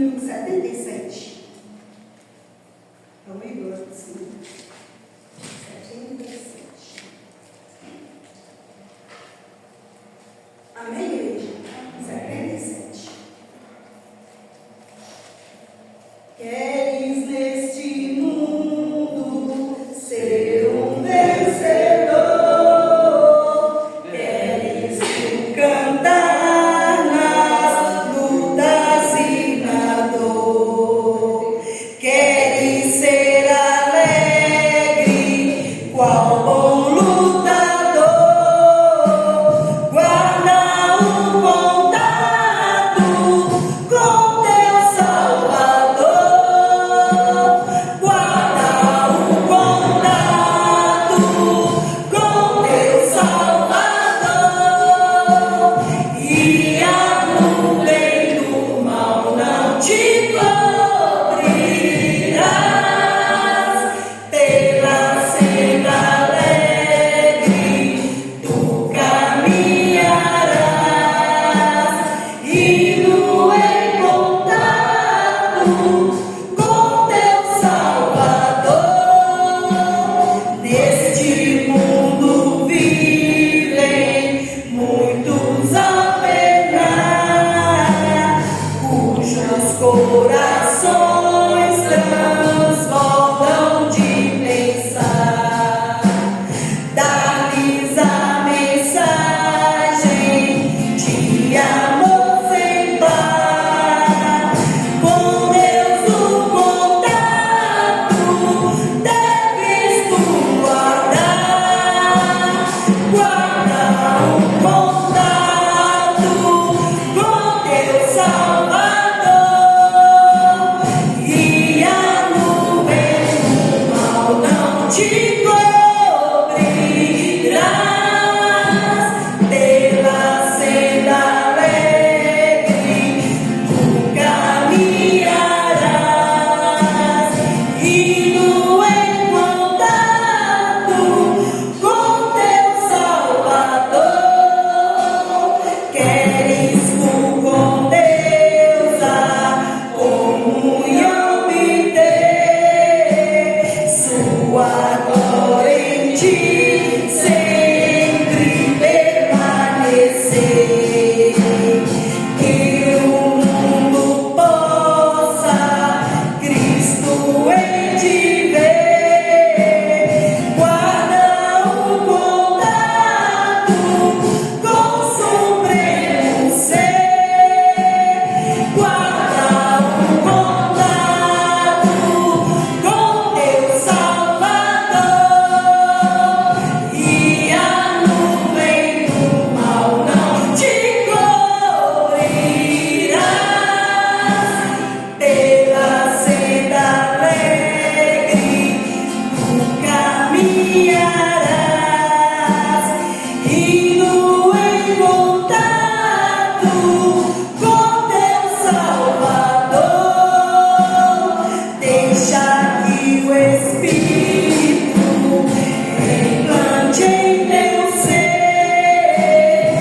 número 77. Amém, glória ao Senhor. 77. Amém, igreja? 77. Queres neste mundo ser um vencedor? Queres tu cantar nas lutas e na dor? Queres ser alegre, qual bom lutador? Guarda um contato com teu Salvador. Guarda um contato com teu Salvador. E a nuvem do mal não te cobrirás. Pela senda alegre tu caminharás, indo em contato com teu Salvador. Neste mundo vivem muitos a penar, cujos corações transbordam de pensar. Dá-lhes a mensagem de amor sem par. Com Deus o contato deves tu guardar. Guarda um contato com teu Salvador. E a nuvem do mal não te cobrirás. Pela senda alegre tu caminharás, indo em contato com teu Salvador. Queres tu com Deus a comunhão obter, sua glória em ti sempre permanecer. Que o mundo possa Cristo em ti ver. Guarda um contato com o supremo ser. Guarda um contato com teu Salvador. E a nuvem do mal não te cobrirás. Pela senda alegre tu caminharás, indo em contato com teu Salvador. Deixa que o Espírito implante em teu ser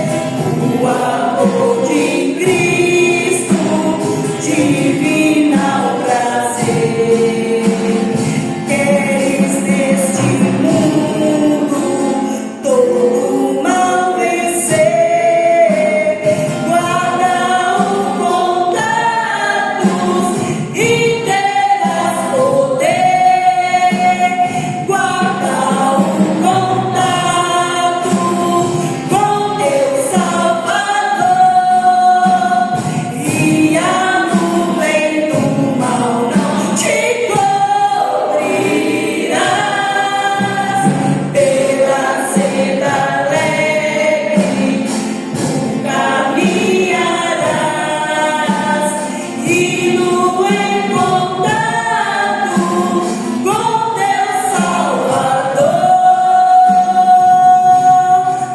o amor de Cristo, divinal prazer. Queres neste mundo todo mal vencer. Guarda um contato e terás poder. Guarda um contato com teu Salvador. E a nuvem do mal não te cobrirás. Pela senda alegre tu caminharás, indo em contato com teu Salvador.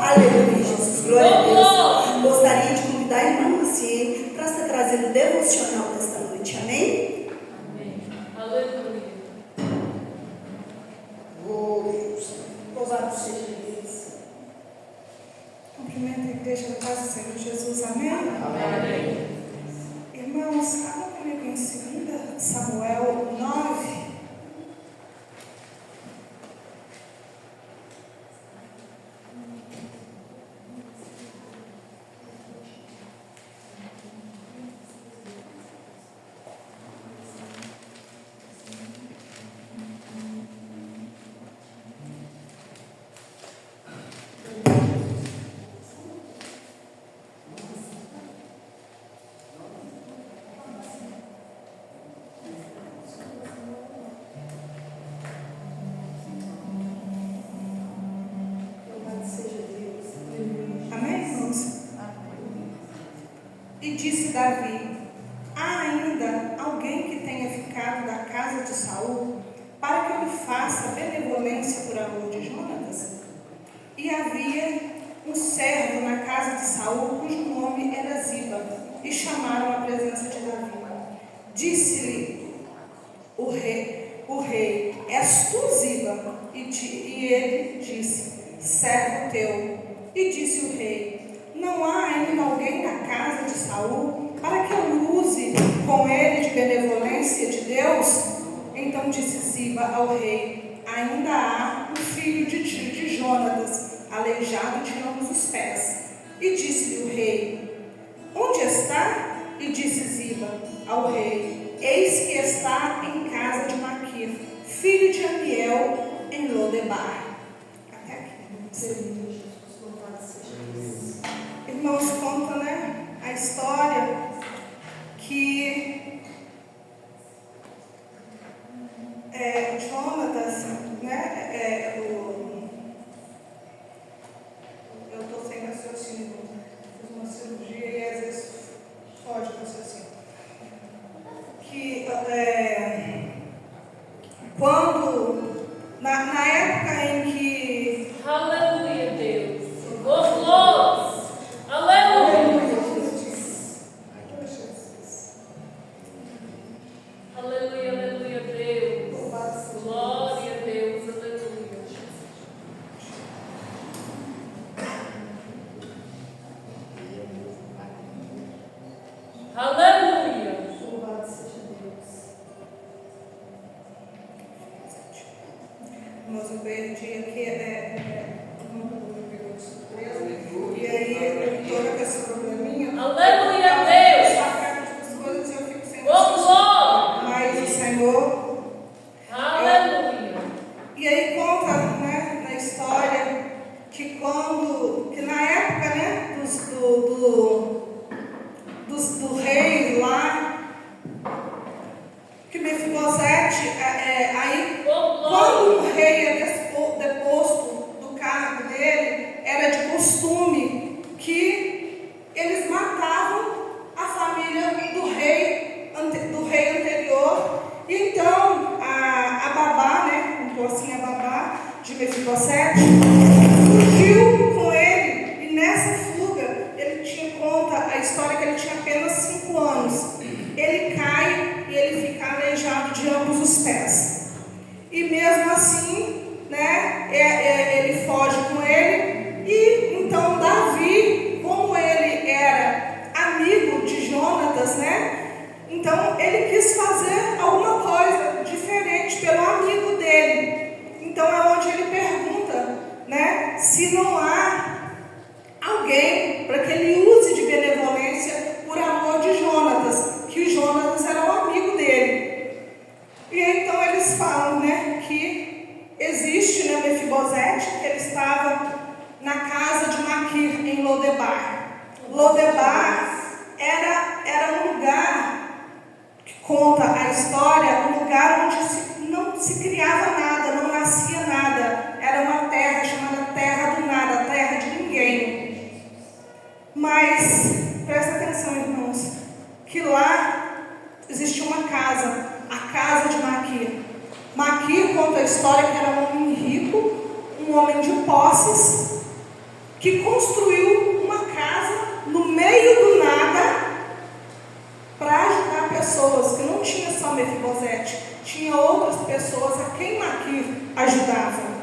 Aleluia, Jesus, glória a Deus. Gostaria de convidar a irmã Maciê para estar trazendo o devocional desta noite, amém? Amém. Aleluia. Oh, Deus, louvado seja Deus. Cumprimento a igreja da casa do Senhor Jesus, amém? Amém. Irmãos, abra comigo em 2 Davi: há ainda alguém que tenha ficado da casa de Saul, para que eu lhe faça benevolência por amor de Jonatas? E havia um servo na casa de Saul, cujo nome era Ziba, e chamaram à presença de Davi. Disse-lhe o rei: és tu, Ziba? E ele disse: servo teu. E disse o rei: não há ainda alguém na casa de Saul, para que eu use com ele de benevolência de Deus? Então disse Ziba ao rei: ainda há um filho de ti, de Jonatas, aleijado de ambos os pés. E disse-lhe o rei: onde está? E disse Ziba ao rei: eis que está em casa de Maquir, filho de Amiel, em Lodebar. Até aqui. Irmãos, conta, né, a história que Jonatas, né, eu estou sem raciocínio, fiz uma cirurgia e às vezes pode raciocínio. Que quando, na época em que... Aleluia, Deus. Glória. Aleluia. Aleluia, aleluia, Deus. Glória a Deus, aleluia. Aleluia. Louvado seja Deus. Irmãos, eu perdi aqui, e aí eu estou com esse probleminha. Aleluia, Deus. As coisas eu fico sem Glória. mas o Senhor. Aleluia. E aí conta, né, na história que na época, né, do rei lá, que Mefibosete, aí quando o rei é deposto do cargo dele, era de costume que eles matavam a família do rei anterior. E então a babá, né, então assim a babá de Mefibosete, fugiu com ele. E nessa fuga, conta a história que ele tinha apenas 5 anos. Ele cai e ele fica aleijado de ambos os pés. E mesmo assim, né, ele foge com ele. E então Davi, como ele era amigo de Jonatas, né, então ele quis fazer alguma coisa diferente pelo amigo dele. Então é onde ele pergunta, né, se não há alguém para que ele use de benevolência por amor de Jonatas, que o Jonatas era um amigo dele. E então eles falam, né, que existe, né, Mefibosete, que ele estava na casa de Maquir, em Lodebar. Lodebar era um lugar, que conta a história, um lugar onde não se criava nada, não nascia nada. Era uma terra chamada Terra do Nada, terra de ninguém. Mas, presta atenção, irmãos, que lá existia uma casa, a casa de Maquir. Maquir conta a história que era um homem rico, um homem de posses, que construiu uma casa no meio do nada para ajudar pessoas, que não tinha só Mefibosete, tinha outras pessoas a quem Maquir ajudava.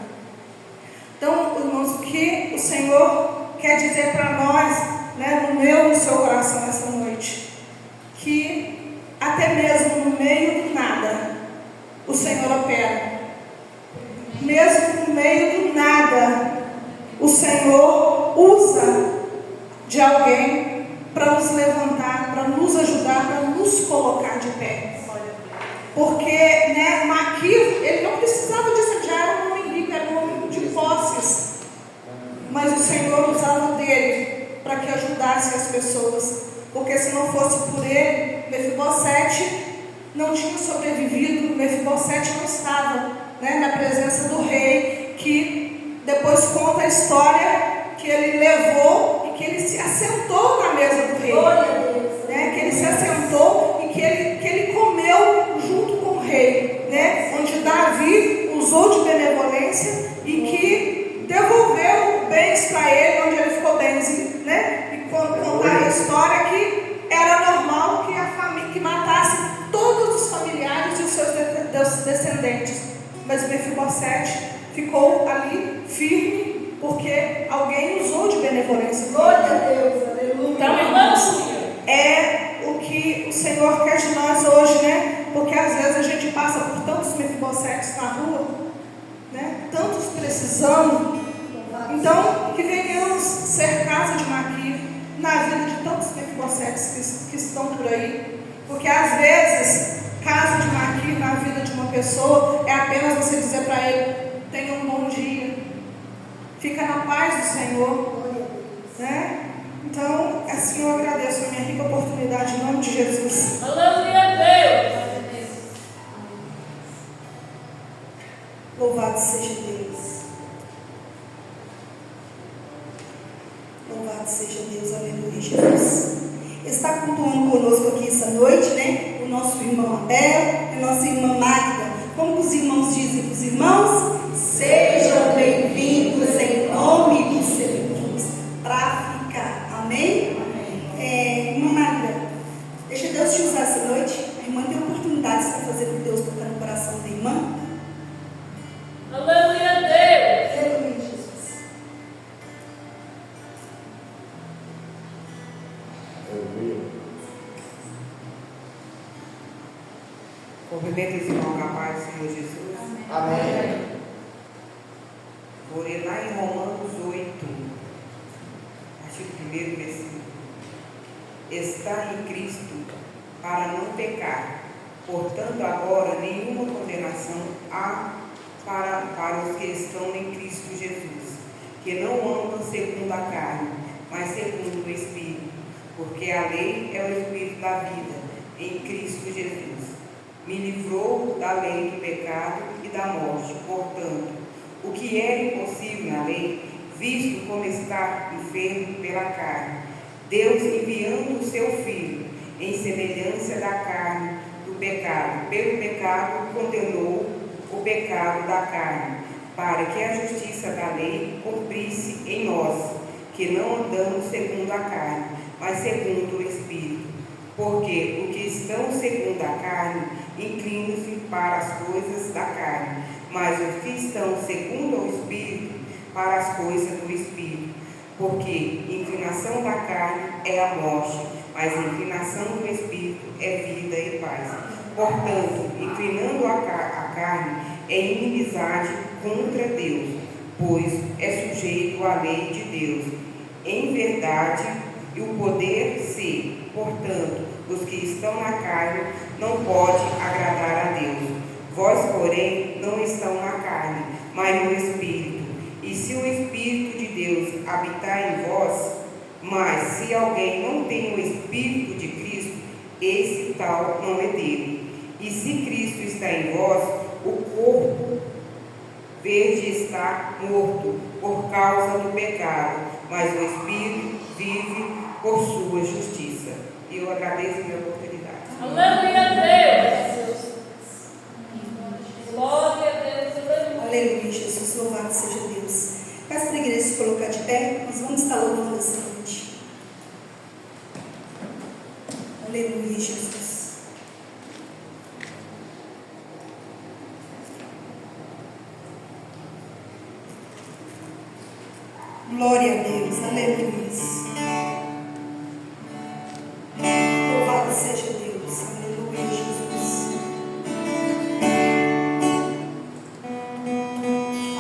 Então, irmãos, o que o Senhor quer dizer para nós, né, no meu e no seu coração essa noite, que até mesmo no meio do nada o Senhor opera. Mesmo no meio do nada o Senhor usa de alguém para nos levantar, para nos ajudar, para nos colocar de pé. Porque, né, Maquir, ele não precisava disso, já era um homem rico, era um homem de posses, mas o Senhor usava dele para que ajudasse as pessoas, porque se não fosse por ele, Mefibosete não tinha sobrevivido. Mefibosete não estava, né, na presença do rei, que depois conta a história que ele levou e que ele se assentou na mesa do rei, né, que ele usou de benevolência e que devolveu bens para ele, onde ele ficou benzinho, né? E contar a história que era normal que a família que matasse todos os familiares e os seus descendentes. Mas Mefibosete ficou ali firme, porque alguém usou de benevolência. Glória a Deus, aleluia. Então, irmãos, é o que o Senhor quer de nós hoje, né? Porque às vezes a gente passa por tantos Mefibosetes na rua, né? Tantos precisando. Então, que venhamos ser casa de Maquir na vida de tantos Mefibosetes que estão por aí. Porque às vezes, casa de Maquir na vida de uma pessoa é apenas você dizer para ele: tenha um bom dia, fica na paz do Senhor, né? Então, assim eu agradeço a minha rica oportunidade em nome de Jesus. Aleluia a Deus. Louvado seja Deus. Louvado seja Deus, aleluia, Jesus. Está cultuando conosco aqui essa noite, né? O nosso irmão Abel e a nossa irmã Magda. Como os irmãos dizem para os irmãos? Sejam bem-vindos em nome do Senhor Jesus. Para ficar, amém? Irmã Magda, deixa Deus te usar essa noite. A irmã tem oportunidade de fazer o que Deus tocar no coração da irmã. Aleluia a Deus. Aleluia, Jesus. Cumprimento os irmãos na paz do Senhor Jesus. Amém. Vou ler lá em Romanos 8, artigo 1º, versículo. Está em Cristo para não pecar. Portanto, agora nenhuma condenação há para os que estão em Cristo Jesus, que não andam segundo a carne, mas segundo o Espírito. Porque a lei é o Espírito da vida em Cristo Jesus. Me livrou da lei do pecado e da morte. Portanto, o que era impossível na lei, visto como está enfermo pela carne, Deus, enviando o seu Filho em semelhança da carne do pecado, pelo pecado condenou o pecado da carne, para que a justiça da lei cumprisse em nós, que não andamos segundo a carne, mas segundo o Espírito. Porque o que estão segundo a carne inclinam-se para as coisas da carne, mas os que estão segundo o Espírito para as coisas do Espírito. Porque inclinação da carne é a morte, mas a inclinação do Espírito é vida e paz. Portanto, inclinando a carne é inimizade contra Deus, pois é sujeito à lei de Deus, em verdade, e o poder se, portanto, os que estão na carne não podem agradar a Deus. Vós, porém, não estão na carne, mas no Espírito. E se o Espírito de Deus habitar em vós, mas se alguém não tem o Espírito de Cristo, esse tal não é dele. E se Cristo está em vós, o corpo verde está morto por causa do pecado, mas o Espírito vive por sua justiça. E eu agradeço a minha oportunidade. Aleluia a Deus. Glória a Deus. Aleluia. Aleluia, Jesus, louvado seja Deus. Peço para a igreja se colocar de pé, nós vamos estar louvando essa noite. Aleluia, Jesus. Glória a Deus, aleluia. Louvado seja Deus, aleluia, Jesus.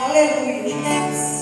Aleluia, Jesus.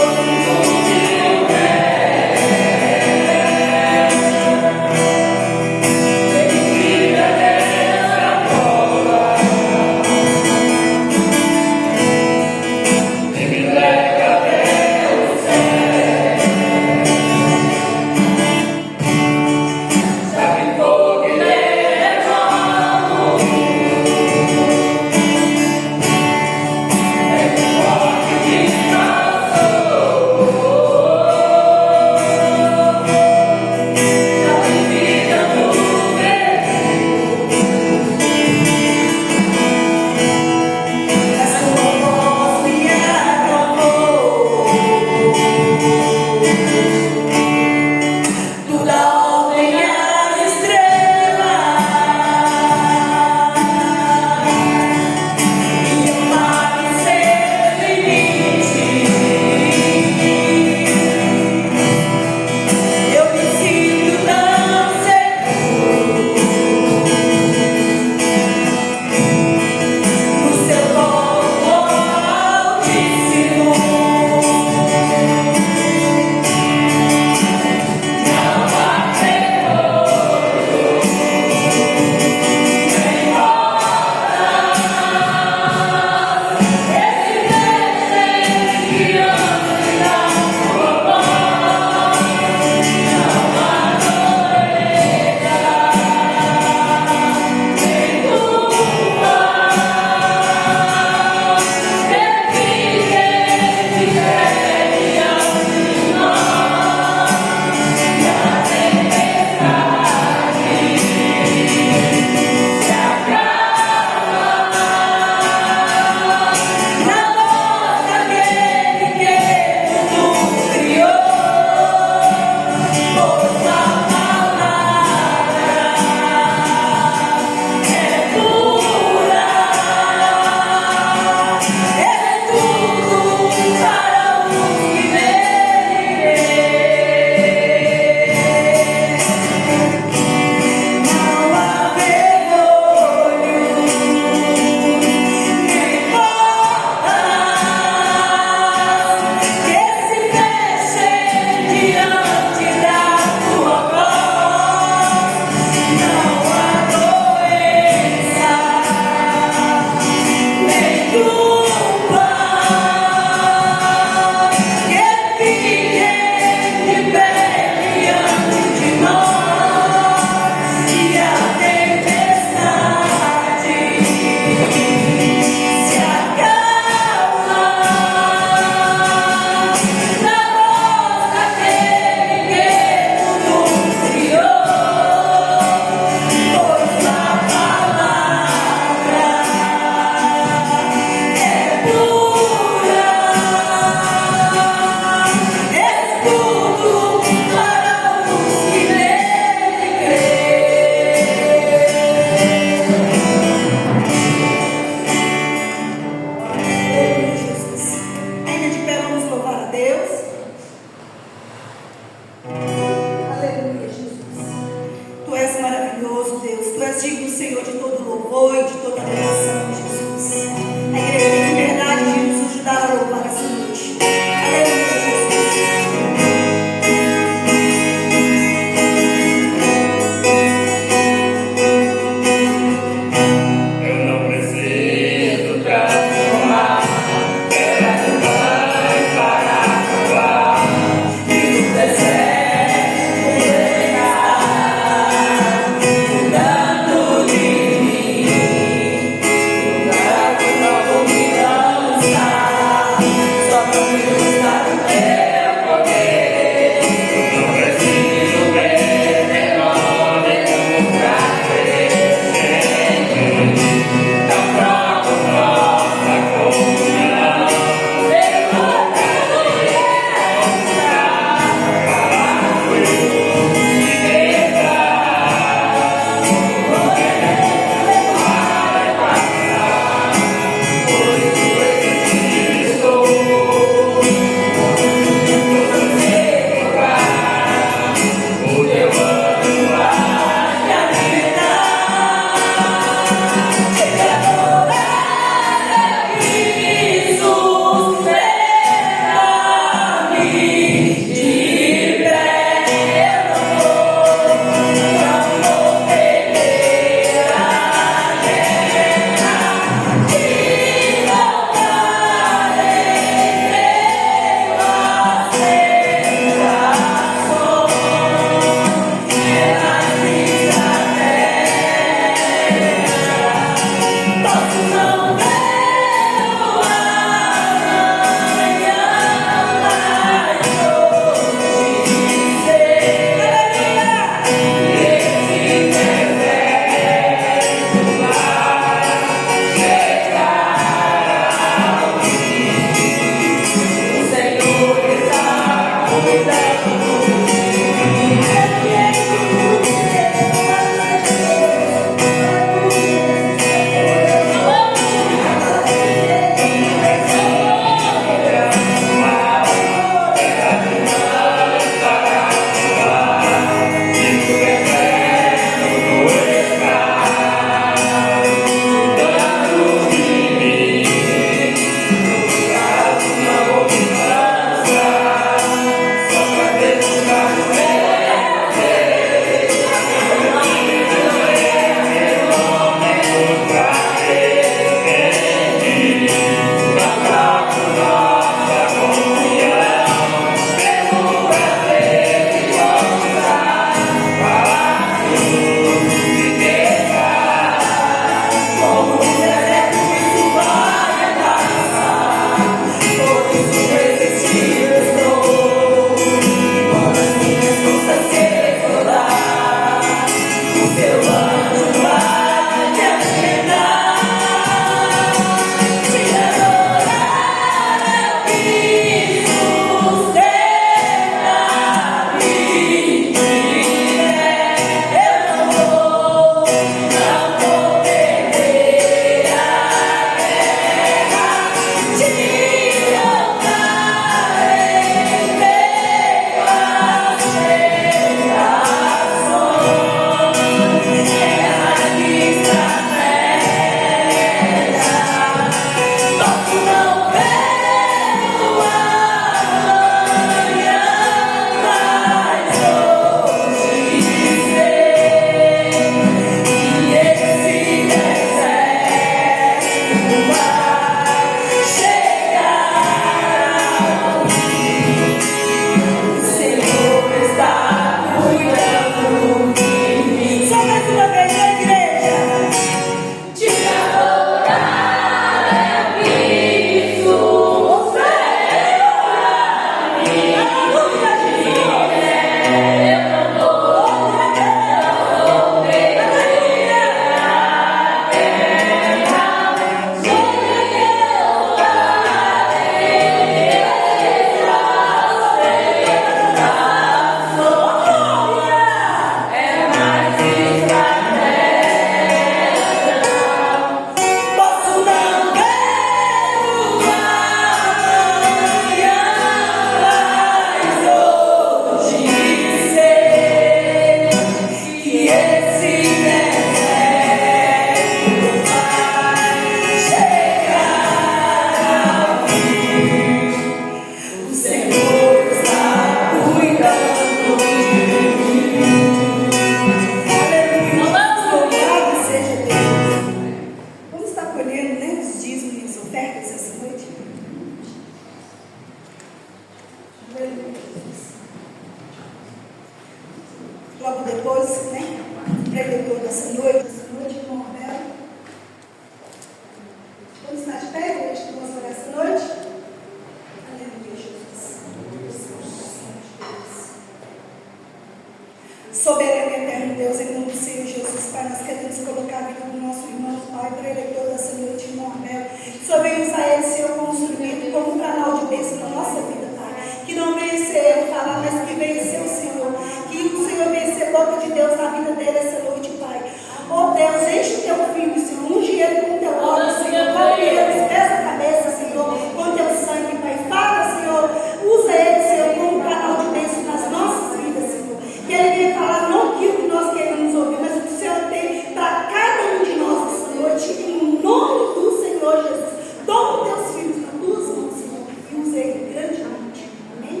Pai, nós queremos colocar a vida do nosso irmão, Pai, preletor dessa noite, irmão Abel. Que o Senhor venha usar ele, Senhor, como instrumento, como um canal de bênção na nossa vida, Pai. Que não venha ser ele falar, mas que venha ser o Senhor. Que o Senhor venha ser boca de Deus na vida dele essa noite, Pai. Oh Deus, enche o teu filho, Senhor. Unge ele com o teu óleo, Senhor. Toque ele dos pés à cabeça, Senhor. Com teu sangue, Pai. Fala, Senhor. Usa ele, Senhor, como um canal de bênção nas nossas vidas, Senhor. Que ele venha falar não aquilo que nós queremos ouvir, mas o que o Senhor tem para cada um de nós essa noite. Em nome do Senhor Jesus. Toma os teus filhos nas tuas mãos, Senhor. E use ele grandemente. Amém?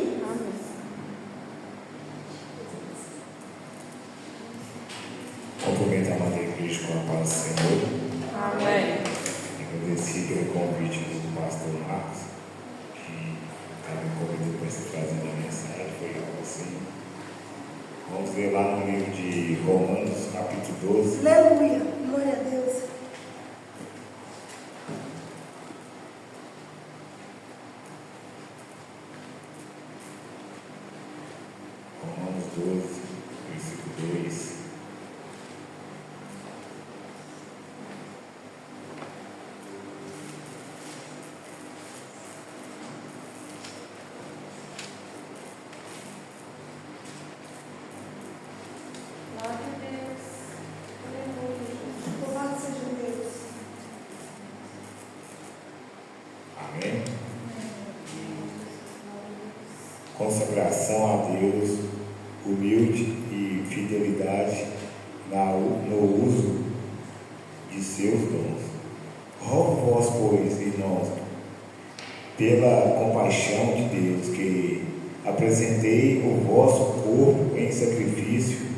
Cumprimento a amada igreja com a paz do Senhor. Amém. Agradeci pelo convite do pastor Marcos, que estava me convidando para ser trazendo a mensagem, foi algo assim. Vamos ver lá no livro de Romanos, capítulo 12. Aleluia. Glória a Deus. Romanos 12, versículo 2. Louvado seja Deus. Amém? Consagração a Deus, humilde e fidelidade no uso de seus dons. Rogo vós, pois, irmãos, pela compaixão de Deus, que apresentei o vosso corpo em sacrifício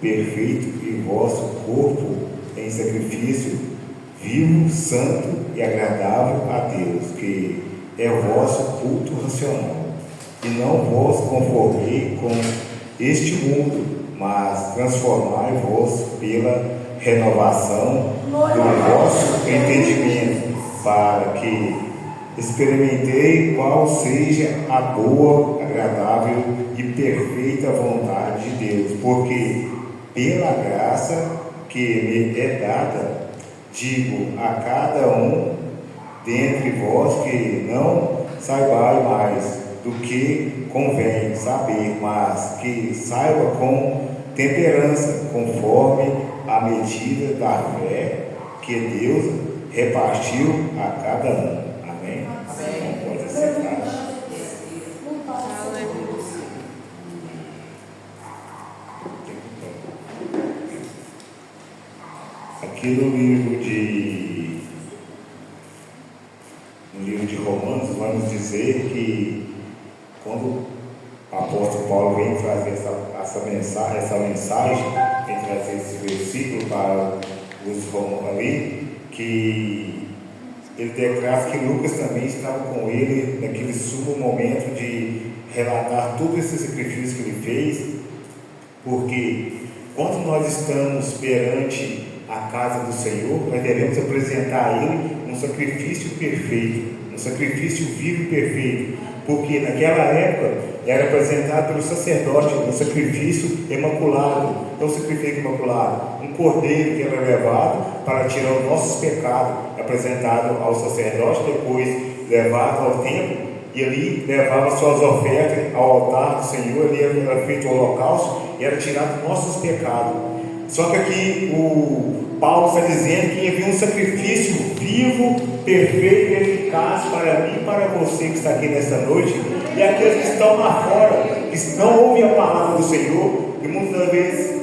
perfeito e vosso corpo em sacrifício vivo, santo e agradável a Deus, que é o vosso culto racional. E não vos conformei com este mundo, mas transformai-vos pela renovação do vosso entendimento, para que experimentei qual seja a boa, agradável e perfeita vontade de Deus, porque pela graça que me é dada, digo a cada um dentre vós que não saibai mais do que convém saber, mas que saiba com temperança, conforme a medida da fé que Deus repartiu a cada um. Amém? Amém. Não pode aceitar. Aqui no livro de Romanos, vamos dizer que quando o apóstolo Paulo vem trazer essa mensagem, vem trazer esse versículo para os romanos ali, que ele declara que Lucas também estava com ele naquele sumo momento de relatar todo esse sacrifício que ele fez, porque quando nós estamos perante a casa do Senhor, nós devemos apresentar a Ele um sacrifício perfeito, um sacrifício vivo e perfeito, porque naquela época era apresentado pelo sacerdote um sacrifício imaculado, um sacrifício imaculado, um cordeiro que era levado para tirar os nossos pecados, apresentado ao sacerdote, depois levado ao templo, e ali levava suas ofertas ao altar do Senhor, ali era feito o holocausto e era tirado os nossos pecados. Só que aqui o Paulo está dizendo que havia um sacrifício vivo, perfeito e eficaz para mim e para você que está aqui nesta noite, e aqueles que estão lá fora, que não ouvem a palavra do Senhor, e muitas vezes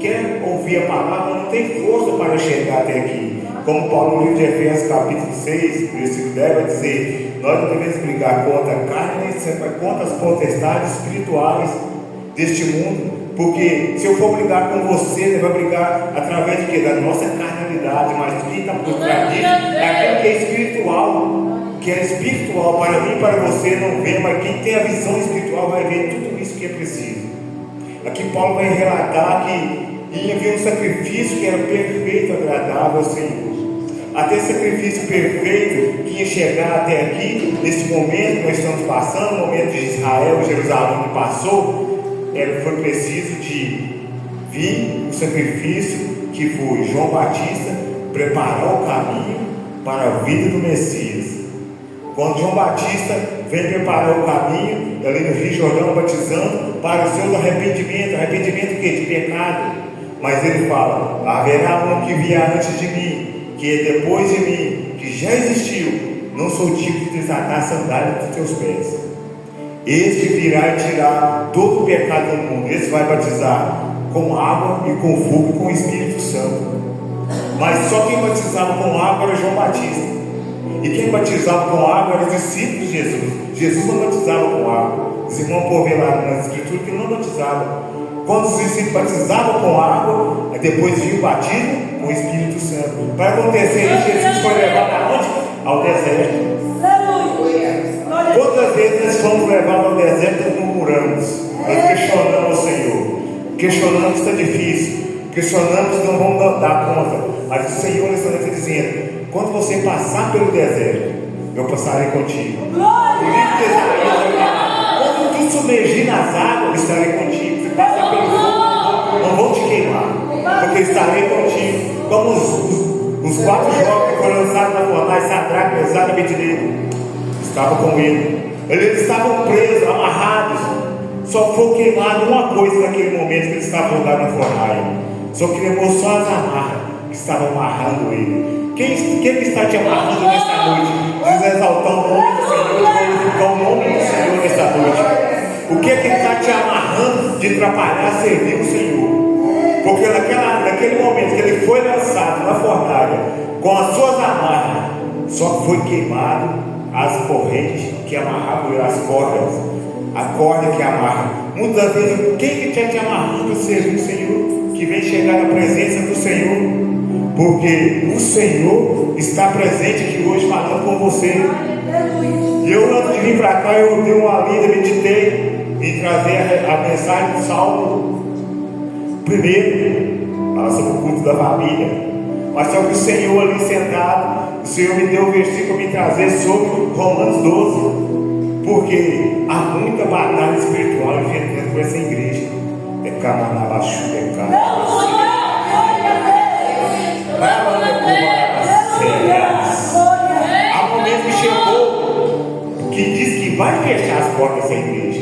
quer ouvir a palavra, não tem força para chegar até aqui. Como Paulo no livro de Efésios capítulo 6, versículo 10 vai dizer, nós não devemos brigar contra a carne, nem sempre contra as potestades espirituais deste mundo. Porque se eu for brigar com você, ele vai brigar através de quê? Da nossa carnalidade, mas quem está por trás disso é aquilo que é espiritual para mim e para você não vê, mas quem tem a visão espiritual vai ver tudo isso que é preciso. Aqui Paulo vai relatar que havia um sacrifício que era perfeito, agradável ao Senhor. Até esse sacrifício perfeito que ia chegar até aqui, nesse momento que nós estamos passando, o momento de Israel e Jerusalém que passou, foi preciso de vir o sacrifício que foi João Batista preparar o caminho para a vida do Messias. Quando João Batista vem preparar o caminho ali no Rio Jordão, batizando para o seu arrependimento que? De pecado. Mas ele fala: haverá um que virá antes de mim, que é depois de mim, que já existiu. Não sou digno de desatar a sandália dos teus pés. Este virá e tirar todo o pecado do mundo. Esse vai batizar com água e com fogo e com o Espírito Santo. Mas só quem batizava com água era João Batista. E quem batizava com água era os discípulos de Jesus. Jesus não batizava com água. Os irmãos podem ver lá nas escrituras que ele não batizava. Quando os discípulos batizavam com água, depois vinha o batismo com o Espírito Santo. Para acontecer isso, Jesus foi levado aonde? Ao deserto. Quantas vezes nós fomos levados ao deserto e murmuramos? Nós questionamos o Senhor. Questionamos que está difícil. Questionamos que não vamos dar conta. Mas o Senhor está dizendo: quando você passar pelo deserto, eu passarei contigo. Quando tu submergir nas águas, eu estarei contigo. Se passar pelo fogo, não vou te queimar, porque estarei contigo. Como os 4 jovens que foram lançados na fornalha, Sadraque, Mesaque e Abednego, estavam com ele. Eles estavam presos, amarrados. Só foi queimado uma coisa naquele momento que eles estavam jogados na fornalha. Só queimou só as amarras que estavam amarrando ele. Quem está te amarrando nesta noite? Diz exaltar o nome do Senhor, glorificar o nome do Senhor nesta noite. O que está te amarrando de atrapalhar servir o Senhor? Porque naquele momento que ele foi lançado na fornalha, com as suas amarras, só foi queimado as correntes que amarravam ele, as cordas, a corda que amarra. Muitas vezes, quem que está te amarrando a servir o Senhor? Que vem chegar na presença do Senhor. Porque o Senhor está presente aqui hoje falando com você. E eu, antes de vir para cá, eu dei uma lida, meditei em trazer a mensagem do Salmo. Primeiro, fala sobre o culto da família. Mas só que o Senhor ali sentado, o Senhor me deu um versículo para me trazer sobre Romanos 12. Porque há muita batalha espiritual enfrentando com essa igreja. É Camanabaxu, é Camanabaxu. Há um momento que chegou que diz que vai fechar as portas dessa igreja.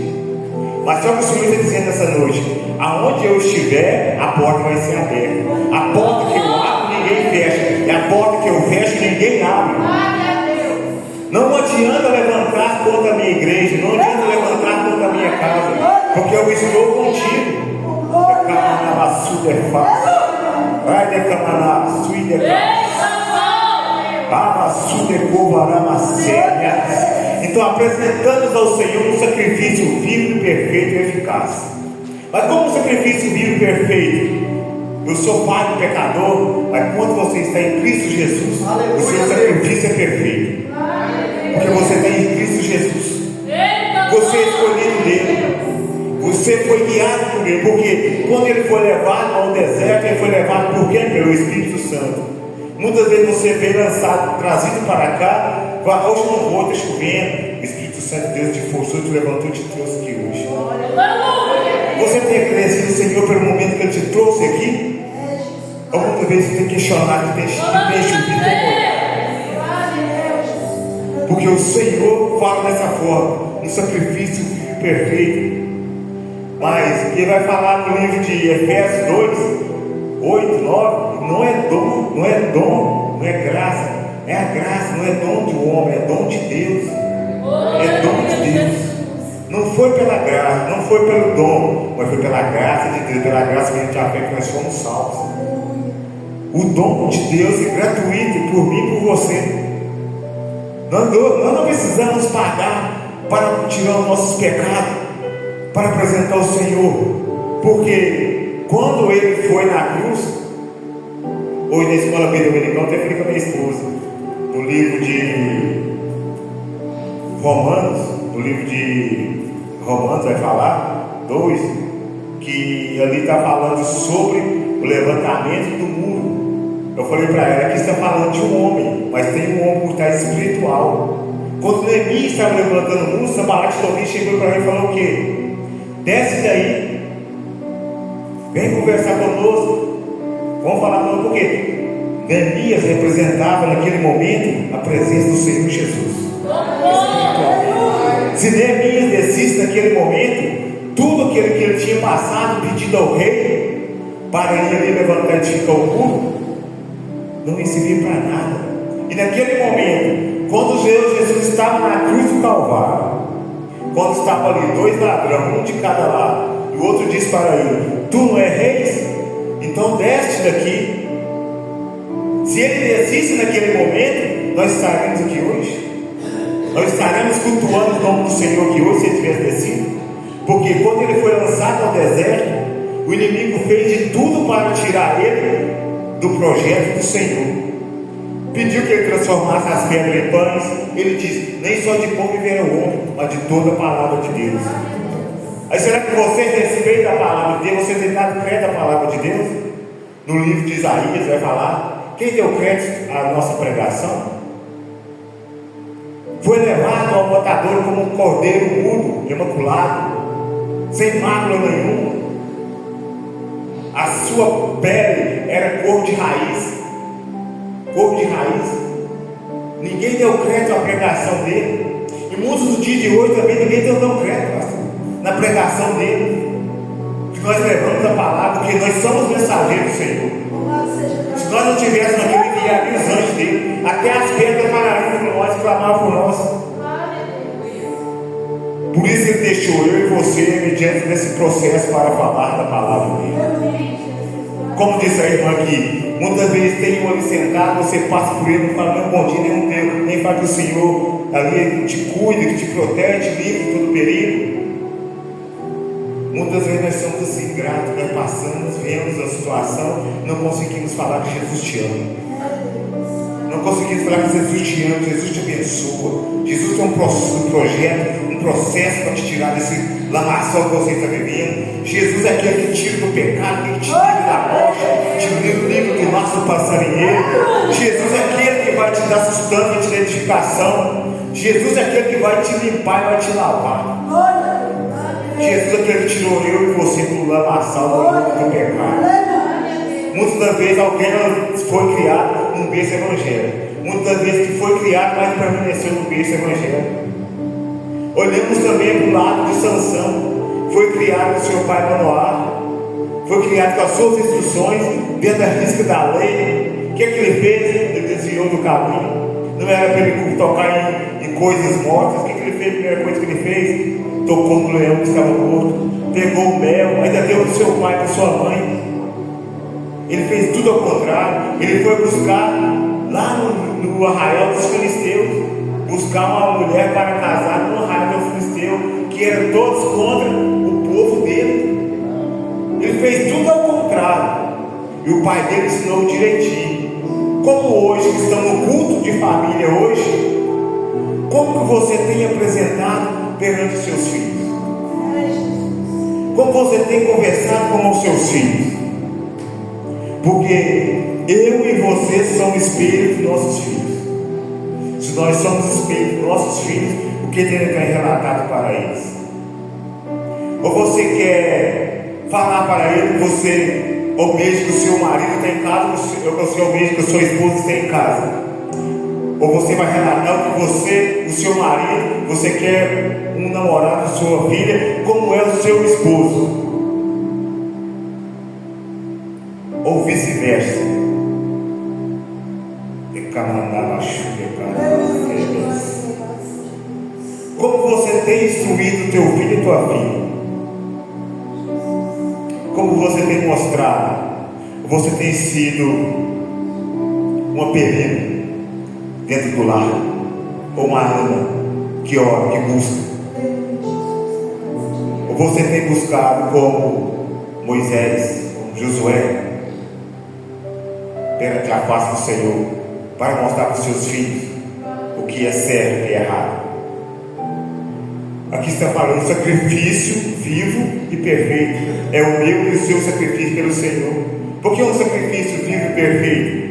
Mas só que o Senhor está dizendo essa noite: aonde eu estiver, a porta vai ser aberta. A porta que eu abro, ninguém fecha. E a porta que eu fecho, ninguém abre. Não adianta levantar contra a minha igreja. Não adianta levantar contra a minha casa. Porque eu estou contigo. É fácil. Vai de camaná, sui de Então apresentamos ao Senhor um sacrifício vivo, perfeito e eficaz. Mas como um sacrifício vivo e perfeito? Eu sou pai do pecador, mas quando você está em Cristo Jesus, o seu sacrifício é perfeito. Porque você está em Cristo Jesus. Você é escolhido dele. Você foi guiado por ele. Porque quando ele foi levado ao deserto, ele foi levado por quem? Pelo Espírito Santo. Muitas vezes você vem lançado, trazido para cá. Hoje não vou, está chovendo. O Espírito Santo de Deus te forçou, te levantou e te trouxe aqui hoje. Você tem agradecido o Senhor pelo momento que ele te trouxe aqui? Ou muitas vezes você tem questionado, tem chovido, tem molhado. Porque o Senhor fala dessa forma, um sacrifício perfeito. Mas ele vai falar no livro de Efésios 2, 8, 9, não é dom, não é graça, é a graça, não é dom do homem, é dom de Deus. É dom de Deus. Não foi pela graça, não foi pelo dom, mas foi pela graça de Deus, pela graça que a gente aprende que nós somos salvos. O dom de Deus é gratuito por mim e por você. Nós não precisamos pagar para tirar os nossos pecados, para apresentar ao Senhor. Porque quando ele foi na cruz, hoje na escola bem dominicana, até falei com a minha esposa, no livro de Romanos vai falar 2, que ali está falando sobre o levantamento do muro. Eu falei para ela que está falando de um homem, mas tem um homem por trás espiritual. Quando Neemias estava levantando o muro, Sambalat Tobi chegou para ele e falou o quê? Desce daí, vem conversar conosco. Vamos falar por quê? Neemias representava naquele momento a presença do Senhor Jesus. Se Neemias descisse naquele momento, tudo aquilo que ele tinha passado, pedido ao rei, para ele levantar e edificar o muro, não ia servir para nada. E naquele momento, quando o Senhor Jesus estava na cruz do Calvário, quando estava ali 2 ladrões, um de cada lado, e o outro disse para ele: tu não és rei? Então desce daqui. Se ele descesse naquele momento, nós estaremos aqui hoje. Nós estaremos cultuando o nome do Senhor aqui hoje, se ele tivesse descido. Porque quando ele foi lançado ao deserto, o inimigo fez de tudo para tirar ele do projeto do Senhor. Pediu que ele transformasse as pedras em pães. Ele disse: nem só de pão viverá o homem, mas de toda a palavra de Deus. Aí será que você respeita a palavra de Deus? Você tem dado crédito à palavra de Deus? No livro de Isaías vai falar: quem deu crédito à nossa pregação? Foi levado ao matador como um cordeiro mudo, imaculado, sem mácula nenhuma. A sua pele era cor de raiz. Cor de raiz. Ninguém deu crédito à pregação dele. E muitos dos dias de hoje também ninguém deu crédito, pastor, na pregação dele. Que nós levamos a palavra, porque nós somos mensageiros do Senhor. Se nós não tivéssemos aqui, ele enviaria os anjos dele. Até as pedras parariam por nós, clamavam por nós. Por isso ele deixou eu e você mediante nesse processo para falar da palavra dele. Como disse a irmã aqui, muitas vezes tem um ali sentado, você passa por ele, não fala nem bom dia, nem um tempo, nem fala que o Senhor ali te cuida, que te protege, livre de todo perigo. Muitas vezes nós somos assim gratos, nós passamos, vemos a situação, não conseguimos falar que Jesus te ama. Não conseguimos falar que Jesus te ama, Jesus te abençoa. Jesus tem um projeto, um processo para te tirar desse lamaçal que você está vivendo. Jesus é aquele que tira do pecado, que te livra da morte, te livra do laço do passarinheiro. Jesus é aquele que vai te dar sustância, vai te dar edificação. Jesus é aquele que vai te limpar e vai te lavar. Jesus é aquele que tirou eu e você do lamaçal do pecado. Muitas das vezes alguém foi criado num berço evangélico. Muitas das vezes que foi criado, mas permaneceu no berço evangélico. Olhamos também para o lado de Sansão. Foi criado com seu pai Manoá. Foi criado com as suas instruções, dentro da risca da lei. O que ele fez? Ele desviou do caminho. Não era para ele tocar em coisas mortas. O que ele fez? A primeira coisa que ele fez: tocou no leão que estava morto. Pegou o mel, ainda deu para o seu pai, para sua mãe. Ele fez tudo ao contrário. Ele foi buscar lá no arraial dos filisteus, buscar uma mulher para casar no arraial dos filisteus, que eram todos contra o povo dele. Ele fez tudo ao contrário. E o pai dele ensinou direitinho. Como hoje, que estamos no culto de família hoje, como que você tem apresentado perante os seus filhos? Como você tem conversado com os seus filhos? Porque eu e você somos espelhos dos nossos filhos. Se nós somos espelhos dos nossos filhos, o que tem que ser relatado para eles? Ou você quer falar para ele que você almeja que o seu marido está em casa, ou você almeja que a sua esposa está em casa? Ou você vai relatar que você, o seu marido, você quer um namorado da sua filha, como é o seu esposo? Ou vice-versa. Como você tem instruído o teu filho e tua filha? Como você tem mostrado? Você tem sido uma perena dentro do lar, ou uma Ana que ora, que busca? Ou você tem buscado como Moisés, como Josué, perante a face do Senhor, para mostrar para os seus filhos o que é certo e o que é errado? Aqui está falando sacrifício vivo e perfeito. É o meu e o seu sacrifício pelo Senhor. Por que um sacrifício vivo e perfeito?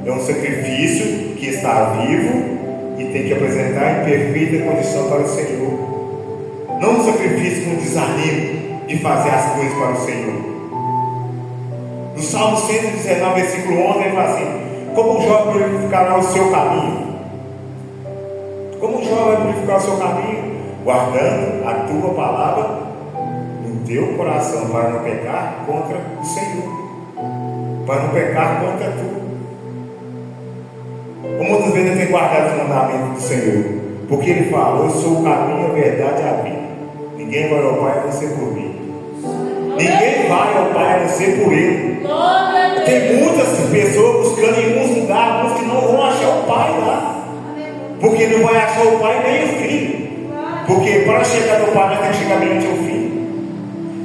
É um sacrifício que está vivo e tem que apresentar em perfeita condição para o Senhor. Não um sacrifício com desânimo de fazer as coisas para o Senhor. No Salmo 119, versículo 11, ele fala assim: como um jovem purificará o seu caminho? Como um jovem vai purificar o seu caminho? Guardando a tua palavra no teu coração, para não pecar contra o Senhor, para não pecar contra tu. Muitas vezes eu tenho guardado os mandamentos do Senhor, porque Ele fala: eu sou o caminho, a verdade e a vida. Ninguém vai ao Pai a não ser por mim. Ninguém vai ao Pai a não ser por Ele. Tem muitas pessoas buscando em alguns lugares, uns que não vão achar o Pai lá, porque não vai achar o Pai nem o Filho. Porque para chegar no Pai nós temos que chegar mediante o Filho.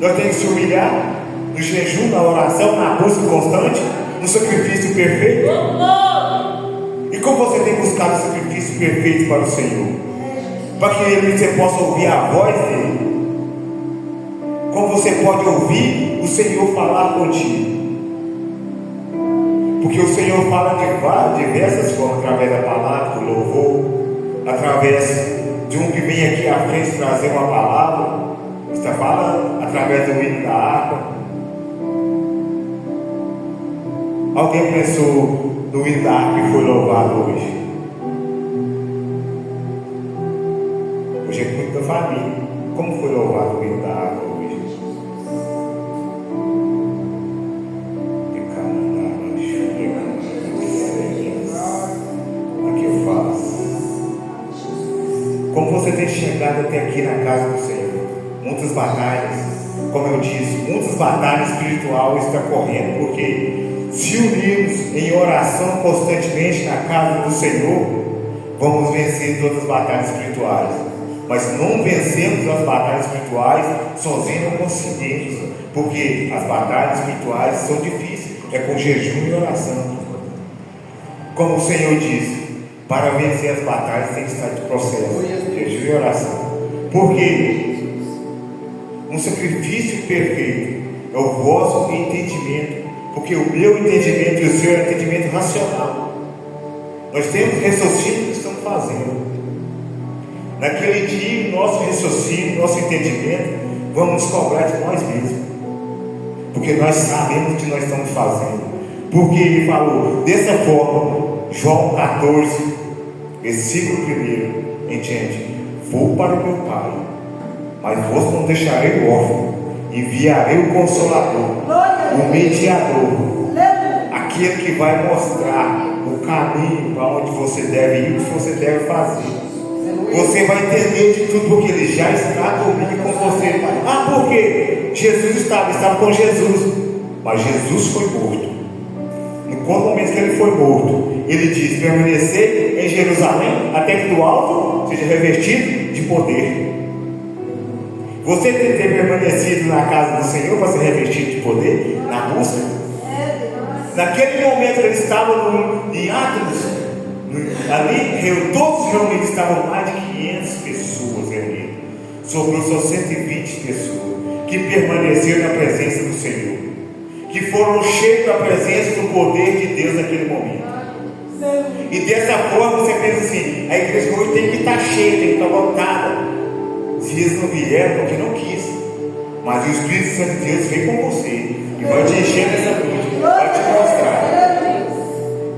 Nós temos que se humilhar no jejum, na oração, na busca constante, no sacrifício perfeito. E como você tem buscado o sacrifício perfeito para o Senhor? Para que você possa ouvir a voz dele. Como você pode ouvir o Senhor falar contigo? Porque o Senhor fala de diversas formas, através da palavra, do louvor, através de um que vem aqui à frente trazer uma palavra, está falando, através do hino da harpa. Alguém pensou no hino da harpa que foi louvado hoje? Hoje é muito da família. Como foi louvado o hino da harpa hoje? Aqui eu faço. Como você tem chegado até aqui na casa do Senhor? Muitas batalhas, como eu disse, muitas batalhas espirituais estão correndo, porque se unirmos em oração constantemente na casa do Senhor, vamos vencer todas as batalhas espirituais. Mas não vencemos as batalhas espirituais sozinhos, não conseguimos, porque as batalhas espirituais são difíceis, é com jejum e oração. Como o Senhor disse, para vencer as batalhas tem que estar de processo, jejum e oração. Porque um sacrifício perfeito é o vosso entendimento, porque o meu entendimento e o seu é um entendimento racional. Nós temos raciocínio que estamos fazendo. Naquele dia, nosso raciocínio, nosso entendimento, vamos nos cobrar de nós mesmos, porque nós sabemos o que nós estamos fazendo. Porque Ele falou dessa forma, João 14, versículo 1 em diante: vou para o meu Pai, mas vos não deixarei órfão, enviarei o Consolador, o Mediador, aquele que vai mostrar o caminho para onde você deve ir, o que você deve fazer. Você vai entender de tudo, porque Ele já está comigo e com você. Ah, porque Jesus estava com Jesus, mas Jesus foi morto. No momento que Ele foi morto, Ele diz: permanecer em Jerusalém até que do alto seja revestido de poder. Você tem que ter permanecido na casa do Senhor para ser revestido de poder, na busca. Naquele momento Ele estava em Atos, ali todos reunidos, estavam mais de 500 pessoas reunidas, sobrou só 120 pessoas que permaneceram na presença do Senhor, que foram cheios da presença do poder de Deus naquele momento. E dessa forma você pensa assim: a igreja hoje tem que estar cheia, tem que estar lotada. Se eles não vieram, porque não quis, mas o Espírito Santo de Deus vem com você e vai te encher nessa noite, vai te mostrar,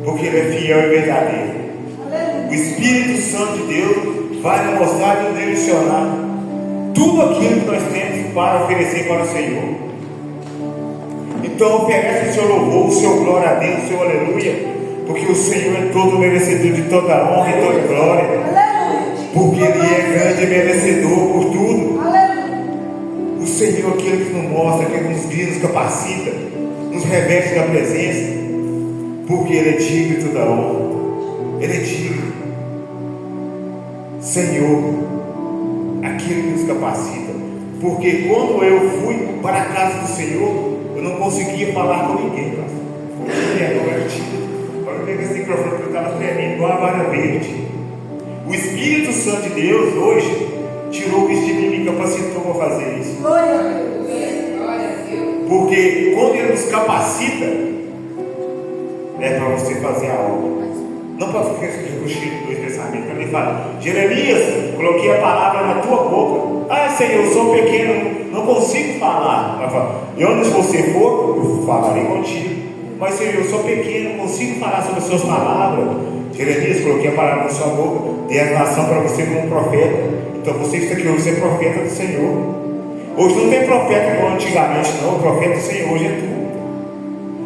porque Ele é fiel e verdadeiro. O Espírito Santo de Deus vai nos mostrar e nos direcionar tudo aquilo que nós temos para oferecer para o Senhor. Então oferece o seu louvor, o seu glória a Deus, o seu aleluia, porque o Senhor é todo merecedor de toda honra e toda glória, porque Ele é grande e merecedor por tudo. O Senhor é aquele que nos mostra, que nos guia, nos capacita, nos reveste da presença, porque Ele é digno de toda honra. Ele é digno. Senhor, aquele que nos capacita, porque quando eu fui para a casa do Senhor, eu não conseguia falar com ninguém, Agora eu peguei esse microfone que eu estava tremendo igual a vara verde. O Espírito Santo de Deus hoje tirou isso de mim e me capacitou para fazer isso. Porque quando Ele nos capacita, é para você fazer a obra. Não pode ficar com dois pensamentos. Quando ele fala, Jeremias, coloquei a palavra na tua boca. Ah, Senhor, eu sou pequeno, não consigo falar. Ela fala, e onde você for, eu falarei contigo. Mas Senhor, eu sou pequeno, não consigo falar sobre as suas palavras. Jeremias, coloquei a palavra na sua boca, dei a revelação para você como profeta. Então você está aqui hoje, você é profeta do Senhor. Hoje não tem profeta como antigamente, não. O profeta do Senhor hoje é tu.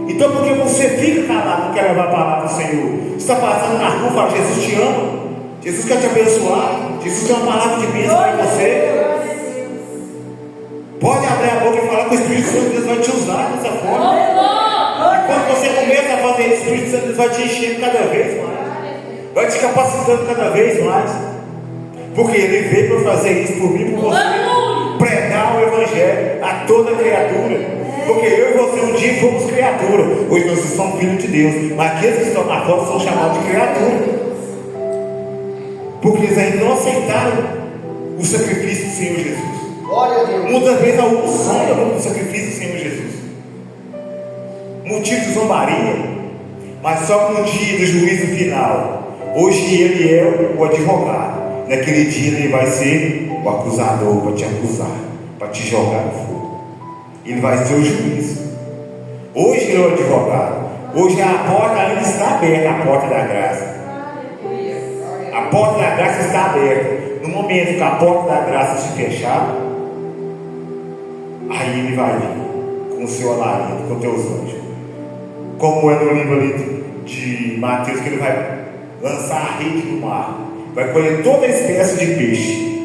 Então, porque você fica calado, não quer levar a palavra do Senhor? Você está passando na rua e fala, Jesus te ama, Jesus quer te abençoar, Jesus tem uma palavra de bênção para você. Pode abrir a boca e falar com o Espírito Santo, Deus vai te usar dessa forma. E quando você começa a fazer isso, o Espírito Santo Deus vai te enchendo cada vez mais, vai te capacitando cada vez mais, porque Ele veio para fazer isso por mim e por você, pregar o Evangelho a toda criatura. Porque eu e você um dia fomos criatura. Hoje nós somos filhos de Deus. Mas aqueles que estão na foto são chamados de criatura. Porque eles ainda não aceitaram o sacrifício do Senhor Jesus. Glória a Deus. Muitas vezes alguns sondam do sacrifício do Senhor Jesus. Motivo de zombaria. Mas só que no dia do juízo final, hoje Ele é o advogado. Naquele dia Ele vai ser o acusador para te acusar, para te jogar no fogo. Ele vai ser o juiz. Hoje Ele é o advogado. Hoje a porta ainda está aberta, a porta da graça. A porta da graça está aberta. No momento que a porta da graça se fechar, aí Ele vai vir com o seu alarido, com os teus anjos. Como é no livro ali de Mateus, que Ele vai lançar a rede no mar, vai colher toda espécie de peixe,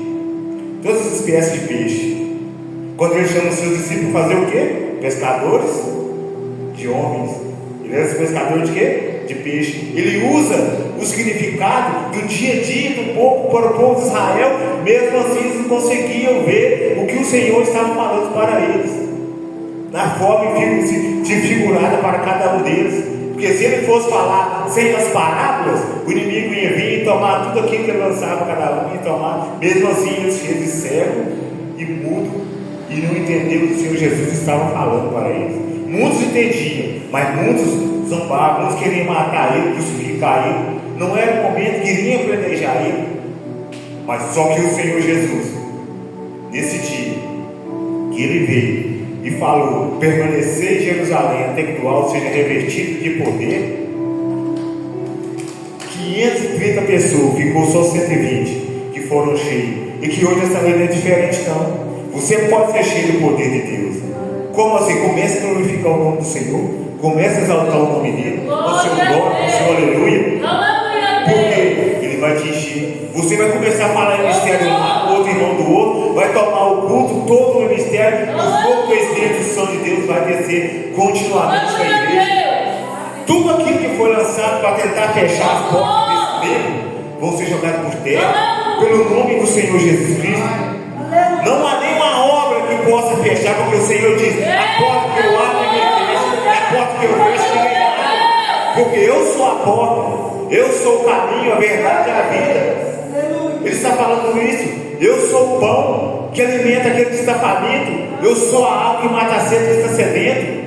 todas as espécies de peixe. Quando Ele chama os seus discípulos para fazer o quê? Pescadores de homens. Ele era pescador de quê? De peixe. Ele usa o significado do dia a dia do povo para o povo de Israel. Mesmo assim eles não conseguiam ver o que o Senhor estava falando para eles, na forma figurada para cada um deles. Porque se Ele fosse falar sem as parábolas, o inimigo ia vir e tomar tudo aquilo que Ele lançava cada um, e tomar. Mesmo assim eles cheios de cego e mudo, e não entenderam o que o Senhor Jesus estava falando para eles. Muitos entendiam, mas muitos zombavam, muitos queriam matar Ele, crucificar Ele. Não era o momento que iriam planejar Ele. Mas só que o Senhor Jesus, nesse dia que Ele veio e falou, permanecer em Jerusalém até que do alto seja revestido de poder, 530 pessoas, ficou só 120 que foram cheios. E que hoje essa lei não é diferente não. Você pode ser cheio do poder de Deus. Como assim? Comece a glorificar o nome do Senhor. Comece a exaltar o nome dele. O seu glória, o seu aleluia. Porque Ele vai te encher. Você vai começar a falar em mistério um outro irmão do outro. Vai tomar o culto, todo o mistério. O fogo do Espírito Santo de Deus vai descer continuamente na igreja. Tudo aquilo que foi lançado para tentar fechar as portas desse tempo vão ser jogados por terra. Pelo nome do Senhor Jesus Cristo. Não há nenhuma obra que possa fechar, porque o Senhor diz, a porta que eu abro ninguém fecha, a porta que eu fecho ninguém abre. Porque eu sou a porta, eu sou o caminho, a verdade e a vida. Ele está falando isso. Eu sou o pão que alimenta aquele que está faminto. Eu sou a água que mata a sede que está sedento.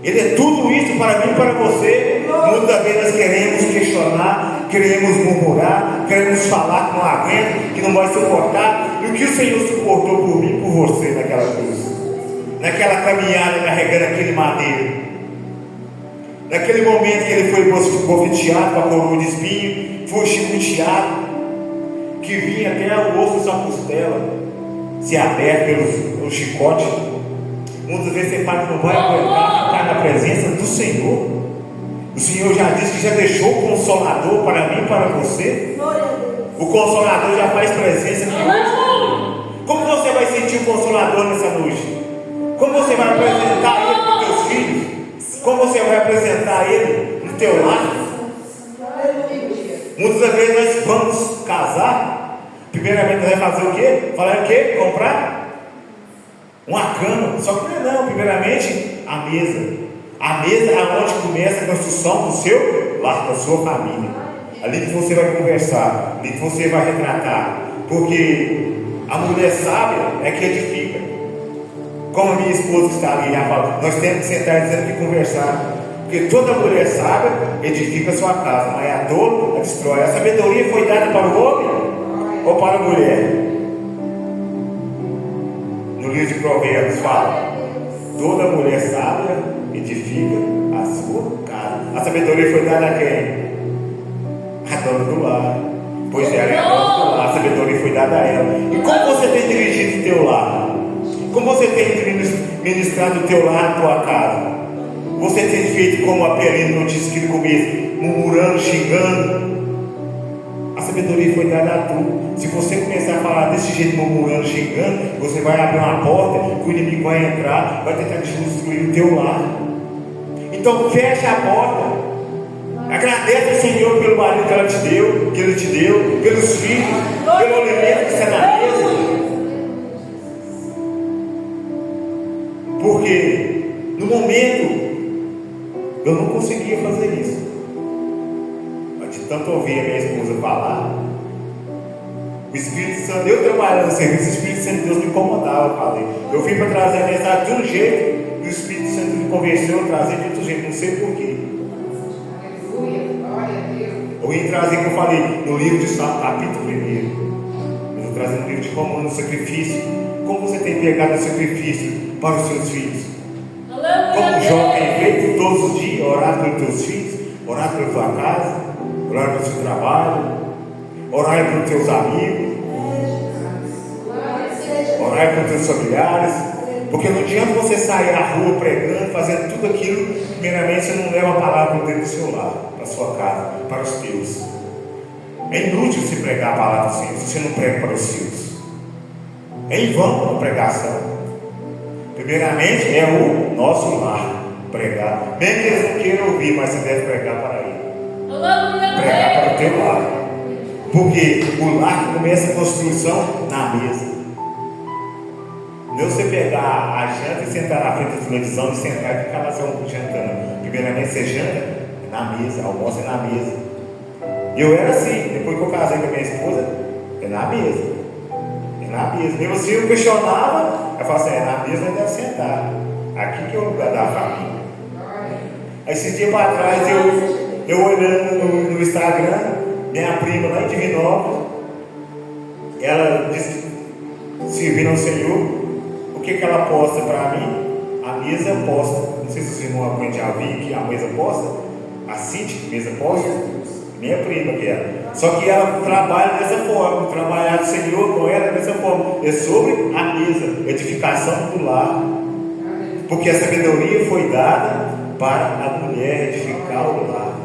Ele é tudo isso para mim e para você. Muitas vezes nós queremos questionar, queremos murmurar, queremos falar que não aguenta, que não vai suportar. E o que o Senhor suportou por mim e por você naquela cruz, naquela caminhada carregando aquele madeiro, naquele momento que Ele foi bofeteado com a coroa de espinho, foi chicoteado, que vinha até o osso da sua costela se aberto pelo chicote. Muitas vezes você fala que não vai aguentar ficar na presença do Senhor. O Senhor já disse que já deixou o Consolador para mim e para você. O Consolador já faz presença aqui hoje. Como você vai sentir o Consolador nessa noite? Como você vai apresentar Ele para os teus filhos? Como você vai apresentar Ele no teu lar? Muitas vezes nós vamos casar. Primeiramente nós vamos fazer o quê? Falar o quê? Comprar uma cama. Só que não, primeiramente a mesa. A mesa é onde começa a construção do seu lar, da sua família. Ali que você vai conversar, ali que você vai retratar. Porque a mulher sábia é que edifica. Como a minha esposa está ali, ela fala, nós temos que sentar e temos que conversar. Porque toda mulher sábia edifica sua casa, mas a dor a destrói. A sabedoria foi dada para o homem ou para a mulher? No livro de Provérbios fala: toda mulher sábia edifica a sua casa. A sabedoria foi dada a quem? A dona do lar. Pois ela é a dona do lar. A sabedoria foi dada a ela. E como você tem dirigido o teu lar? Como você tem ministrado o teu lar, a tua casa? Você tem feito como a Pelino disse que no começo, murmurando, xingando? A sabedoria foi dada a tu. Se você começar a falar desse jeito, murmurando, xingando, você vai abrir uma porta que o inimigo vai entrar, vai tentar destruir o teu lar. Então fecha a porta. Agradece ao Senhor pelo marido que Ele te deu, pelos filhos, pelo alimento que está na mesa. Porque no momento eu não conseguia fazer isso. Mas de tanto ouvir a minha esposa falar, o Espírito Santo, eu trabalhando no serviço, o Espírito Santo de Deus me incomodava. Eu falei, eu vim para trazer a mensagem de um jeito, e o Espírito Santo me convenceu a trazer de outro jeito, não sei porquê. Eu ia trazer, que eu falei, no livro de Salmo, capítulo 1. Eu vou trazer no livro de Romanos, sacrifício. Como você tem pegado o sacrifício para os seus filhos? Como Jó tem feito todos os dias, orar pelos teus filhos, orar pela tua casa, orar pelo seu trabalho, orar pelos teus amigos, orar pelos teus familiares. Porque não adianta você sair à rua pregando, fazendo tudo aquilo, primeiramente você não leva a palavra dentro do seu lar, para a sua casa, para os teus. É inútil se pregar a palavra do Senhor se você não prega para os seus. É em vão a pregação. Primeiramente é o nosso lar pregar. Mesmo que eles não queiram ouvir, mas você deve pregar para ele. Pregar para o teu lar. Porque o lar que começa a construção na mesa. Não é você pegar a janta e sentar na frente da televisão e sentar e ficar lá jantando. Primeiramente você janta na mesa, almoça na mesa. Eu era assim, depois que eu casei com a minha esposa, é na mesa. É na mesa. Mesmo assim eu questionava, eu falava assim, na mesa nós deve sentar. Aqui que é o lugar da família. Aí esse dia para trás, eu olhando no Instagram, minha prima lá em Divinópolis, ela disse que servindo ao Senhor. O que ela posta para mim? A mesa posta. Não sei se os irmãos já viram que a mesa posta. A Cintia, mesa posta. Minha prima que era. Só que ela trabalha dessa forma. Trabalhar do Senhor com ela dessa forma. É sobre a mesa, edificação do lar. Porque a sabedoria foi dada para a mulher edificar o lar.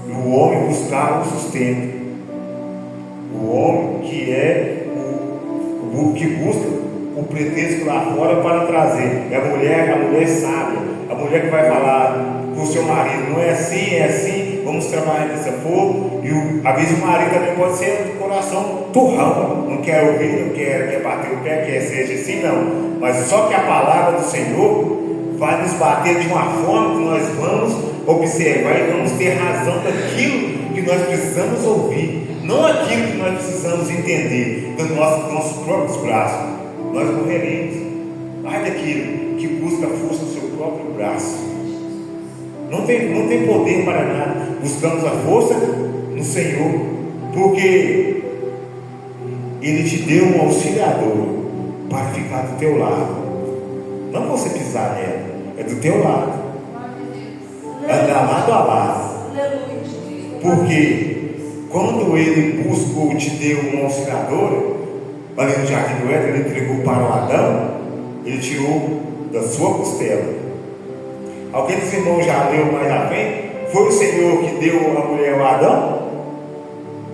E o homem buscar o sustento. O homem que é o que busca o pretexto lá fora para trazer. É a mulher sábia, a mulher que vai falar com o seu marido, não é assim, vamos trabalhar dessa forma. E às vezes o marido também pode ser do coração turrão, não quer ouvir, não quer bater o pé, quer seja assim, não. Mas só que a palavra do Senhor vai nos bater de uma forma que nós vamos observar e vamos ter razão daquilo que nós precisamos ouvir, não aquilo que nós precisamos entender dos nossos próprios braços. Nós morreremos. Ai daquilo que busca a força do seu próprio braço. Não tem poder para nada. Buscamos a força no Senhor, porque Ele te deu um auxiliador para ficar do teu lado. Não você pisar nela, é do teu lado. Andar lado a lado. Porque quando Ele buscou, te deu um auxiliador, ali no jardim do Éden, Ele entregou para o Adão, Ele tirou da sua costela. Alguém dos irmãos já leu mais à frente? Foi o Senhor que deu a mulher ao Adão?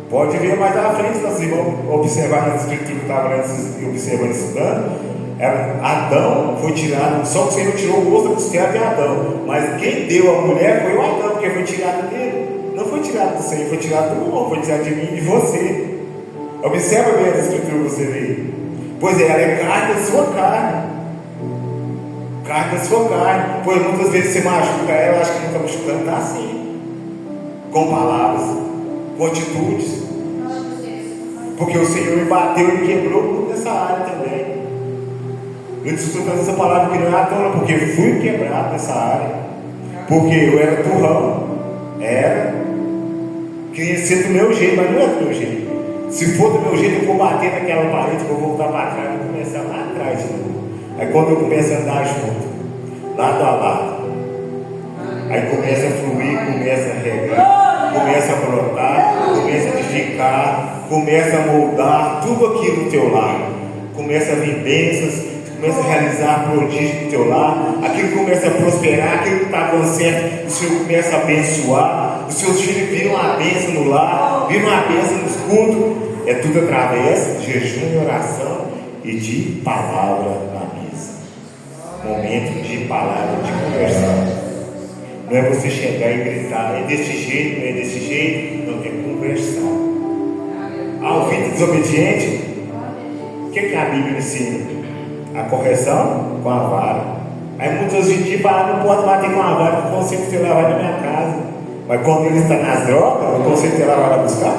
Pode ver mais à frente, nós irmãos observar nas escrituras que estavam observando, estudando. Adão foi tirado, só que o Senhor tirou o osso da costela de Adão, mas quem deu a mulher foi o Adão, porque foi tirado dele. Não foi tirado do Senhor, foi tirado do homem, foi tirado de mim e de você. Observa bem a escritura, você vê. Pois é, ela é carne da sua carne. Carne da sua carne. Pois muitas vezes você machuca ela, acha que não está machucando, está assim. Com palavras, com atitudes. Porque o Senhor me bateu e me quebrou muito nessa área também. Eu estou trazendo essa palavra que não é à tona, porque fui quebrado nessa área. Porque eu era turrão, queria ser do meu jeito, mas não é do meu jeito. Se for do meu jeito, eu vou bater naquela parede, eu vou voltar para trás, vou começar lá atrás de novo. Aí quando eu começo a andar junto, lado a lado, aí começa a fluir, começa a regar, começa a brotar, começa a edificar, começa a moldar tudo aquilo do teu lar. Começa a vir bênçãos, começa a realizar prodígio no teu lar, aquilo começa a prosperar, aquilo que está dando certo, o Senhor começa a abençoar, os seus filhos viram a bênção no lar, viram a bênção nos cultos. É tudo através de jejum e oração e de palavra na mesa. Momento de palavra, de conversão. Não é você chegar e gritar, é desse jeito, não é desse jeito, não, tem que conversar. O filho desobediente, o que a Bíblia ensina? A correção com a vara. Aí muitos hoje em dia falam, não pode bater com a vara, porque o conselho que lá vai na minha casa. Mas quando ele está nas drogas, o conselho que lá vai lá buscar?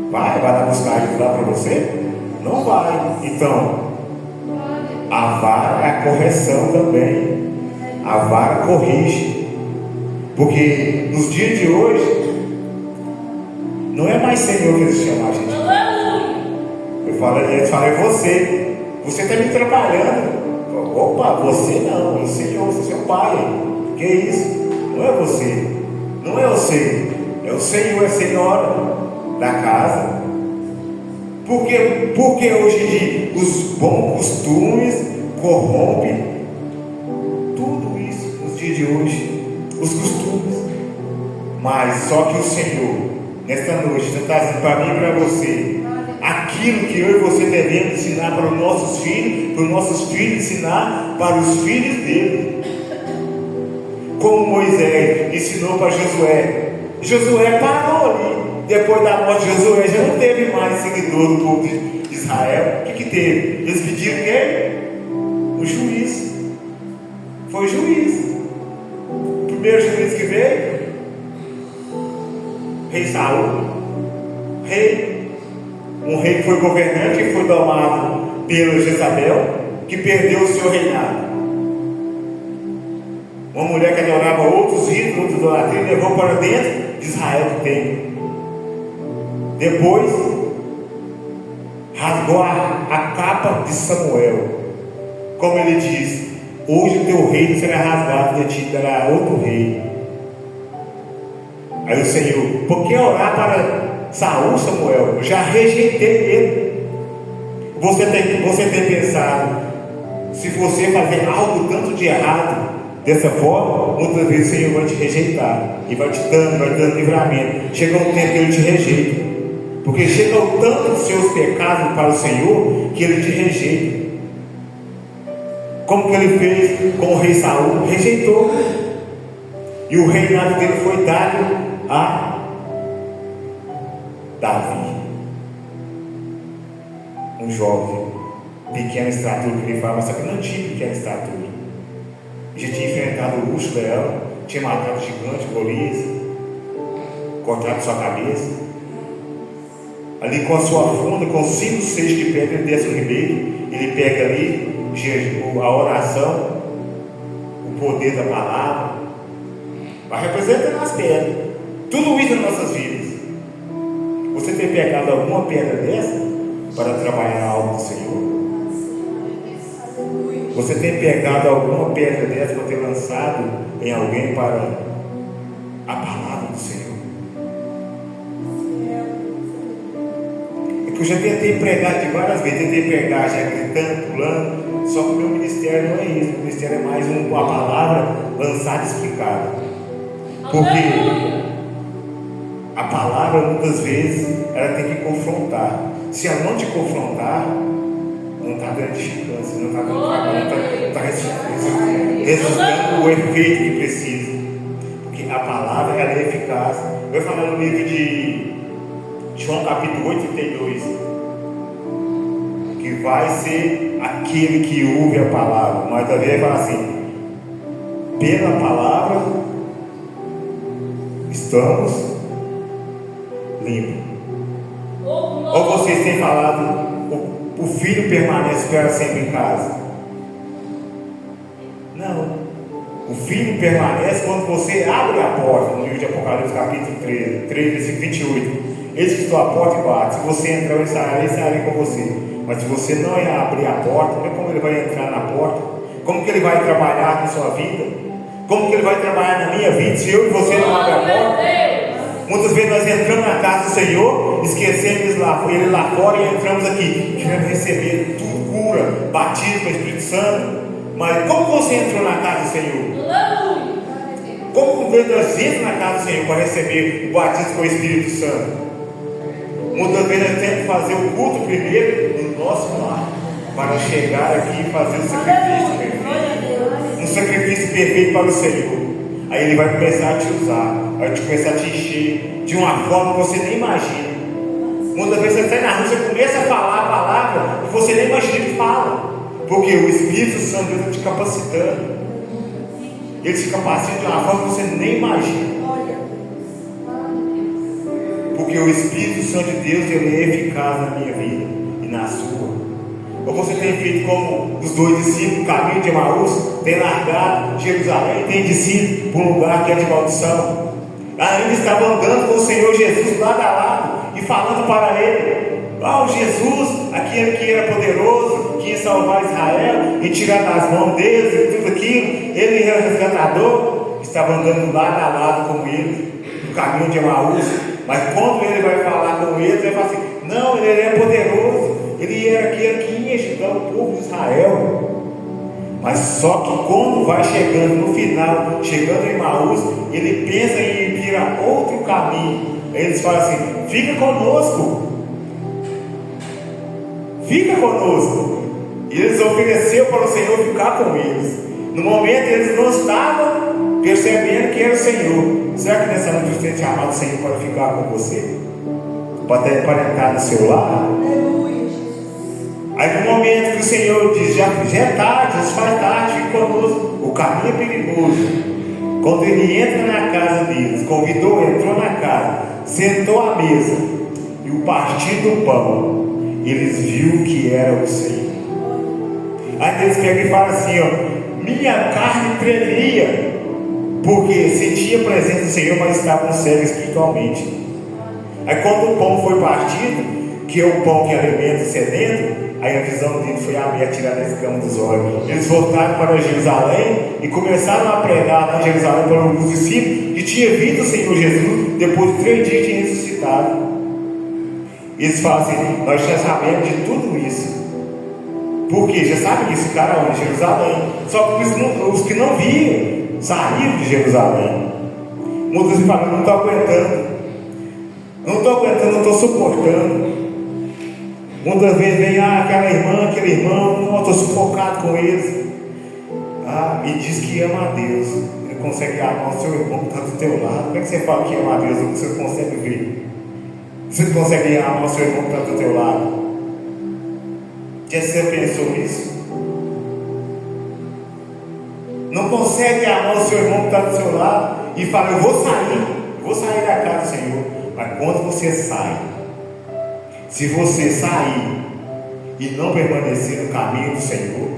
Vai lá buscar ele lá para você? Não vai. Então, a vara é a correção também. A vara corrige. Porque nos dias de hoje, não é mais Senhor que eles chamam a gente. Eles falam, é você. Você está me trabalhando. Opa, você não, é o Senhor, você é o Pai. Que é isso? Não é você. Não é você. É o Senhor, é a Senhora da casa. Porque hoje em dia os bons costumes corrompem tudo isso nos dias de hoje, os costumes. Mas só que o Senhor, nesta noite, está trazendo para mim e para você aquilo que eu e você devemos ensinar para os nossos filhos ensinar para os filhos dele. Como Moisés ensinou para Josué. Josué parou ali. Depois da morte de Josué, já não teve mais seguidor do povo de Israel. O que teve? Eles pediram quem? O juiz. Foi o juiz. O primeiro juiz que veio, rei Saul. Um rei que foi governante, que foi domado pela Jezabel, que perdeu o seu reinado. Uma mulher que adorava outros ídolos, outros idolatria, levou para dentro de Israel que tem. Depois rasgou a capa de Samuel, como ele diz: hoje o teu reino será rasgado, e a ti dará outro rei. Aí o Senhor, por que orar para Saul, Samuel? Eu já rejeitei ele. Você tem pensado, se você fazer algo tanto de errado dessa forma, muitas vezes o Senhor vai te rejeitar e vai te dando livramento. Chega um tempo que ele te rejeita. Porque chega o tanto dos seus pecados para o Senhor que ele te rejeita. Como que ele fez com o rei Saul? Rejeitou. E o reinado dele foi dado a Davi. Um jovem, pequena estatura, que ele fala, mas não tinha pequena estatura. Já tinha enfrentado o urso leão, tinha matado o gigante, Golias, cortado sua cabeça. Ali com a sua funda, com 5, 6 de pedra, ele desce o ribeiro, ele pega ali a oração, o poder da palavra, vai representando as pedras, tudo isso nas nossas vidas. Você tem pegado alguma pedra dessa para trabalhar na obra do Senhor? Você tem pegado alguma pedra dessa para ter lançado em alguém para a palavra do Senhor? Eu já tentei pregar de várias vezes, tentei pregar já gritando, pulando, só que o meu ministério não é isso. O ministério é mais uma palavra lançada e explicada. Porque a palavra muitas vezes ela tem que confrontar. Se ela não te confrontar, não está dando edificância, não está dando trabalho, não está resultando o efeito que precisa. Porque a palavra ela é eficaz. Eu vou falar no livro de João capítulo 8, 32, que vai ser aquele que ouve a palavra, mas também vai falar assim: pela palavra estamos limpos. Ou vocês têm falado, o filho permanece para sempre em casa? Não. O Filho permanece quando você abre a porta, no livro de Apocalipse, capítulo 13, versículo 28. Eis que estou à porta e bato. Se você entrar, eu estarei com você. Mas se você não abrir a porta, como ele vai entrar na porta? Como que ele vai trabalhar na sua vida? Como que ele vai trabalhar na minha vida se eu e você não abrir a porta? Muitas vezes nós entramos na casa do Senhor, esquecemos ele lá fora e entramos aqui, querendo receber tudo, cura, batismo com o Espírito Santo. Mas como você entrou na casa do Senhor? Como nós entramos na casa do Senhor para receber o batismo com o Espírito Santo? Muitas vezes nós temos que fazer o culto primeiro no nosso lar, para chegar aqui e fazer o sacrifício perfeito. Um sacrifício perfeito para o Senhor. Aí Ele vai começar a te usar, vai começar a te encher de uma forma que você nem imagina. Muitas vezes você sai na rua, você começa a falar a palavra e você nem imagina que fala, porque o Espírito Santo está te capacitando. Ele te capacita de uma forma que você nem imagina. Porque o Espírito Santo de Deus, ele é eficaz na minha vida e na sua. Ou você tem feito como os dois discípulos, o caminho de Emaús, tem largado Jerusalém, tem descido para um lugar que é de maldição. Ainda estava andando com o Senhor Jesus lado a lado e falando para ele: "Ah, Jesus, aquele que era poderoso, que ia salvar Israel e tirar das mãos deles e tudo aquilo, ele era o resgatador", estava andando lado a lado com ele, no caminho de Emaús. Mas quando ele vai falar com eles, ele fala assim: "Não, ele é poderoso, ele era aquele que ia ajudar o povo de Israel". Mas só que quando vai chegando no final, chegando em Emaús, ele pensa em ir a outro caminho. Aí eles falam assim: "Fica conosco, fica conosco". E eles ofereceram para o Senhor ficar com eles. No momento eles não estavam percebendo que era o Senhor. Será que nessa noite você tem chamado o Senhor para ficar com você? Para entrar no seu lar? Aí no momento que o Senhor diz: já é tarde, já se faz tarde, fique conosco, o caminho é perigoso. Quando ele entra na casa deles, convidou, entrou na casa, sentou à mesa, e o partir do pão, eles viram que era o Senhor. Aí eles pegam e falam assim: ó, minha carne tremia, porque sentia a presença do Senhor, mas estavam cegos espiritualmente. Aí quando o pão foi partido, que é o pão que alimenta o sedento, aí a visão dele foi aberta, tirar da escama dos olhos. Eles voltaram para Jerusalém e começaram a pregar lá em Jerusalém para os discípulos que tinha vindo o Senhor Jesus depois de 3 dias tinha ressuscitado. Eles falam assim: nós já sabemos de tudo isso. Por quê? Já sabem disso, cara, onde? Jerusalém. Só que os que não viam saíram de Jerusalém. Muitos falam: não estou aguentando, não estou suportando. Muitas vezes vem aquela irmã, aquele irmão: não, estou sufocado com eles. E diz que ama a Deus. Ele consegue amar o seu irmão que está do teu lado. Como é que você fala que ama a Deus? Você consegue ver? Você consegue amar o seu irmão que está do teu lado? Já você pensou nisso? Não consegue amar o seu irmão que está do seu lado e fala: eu vou sair da casa do Senhor. Mas quando você sai, se você sair e não permanecer no caminho do Senhor,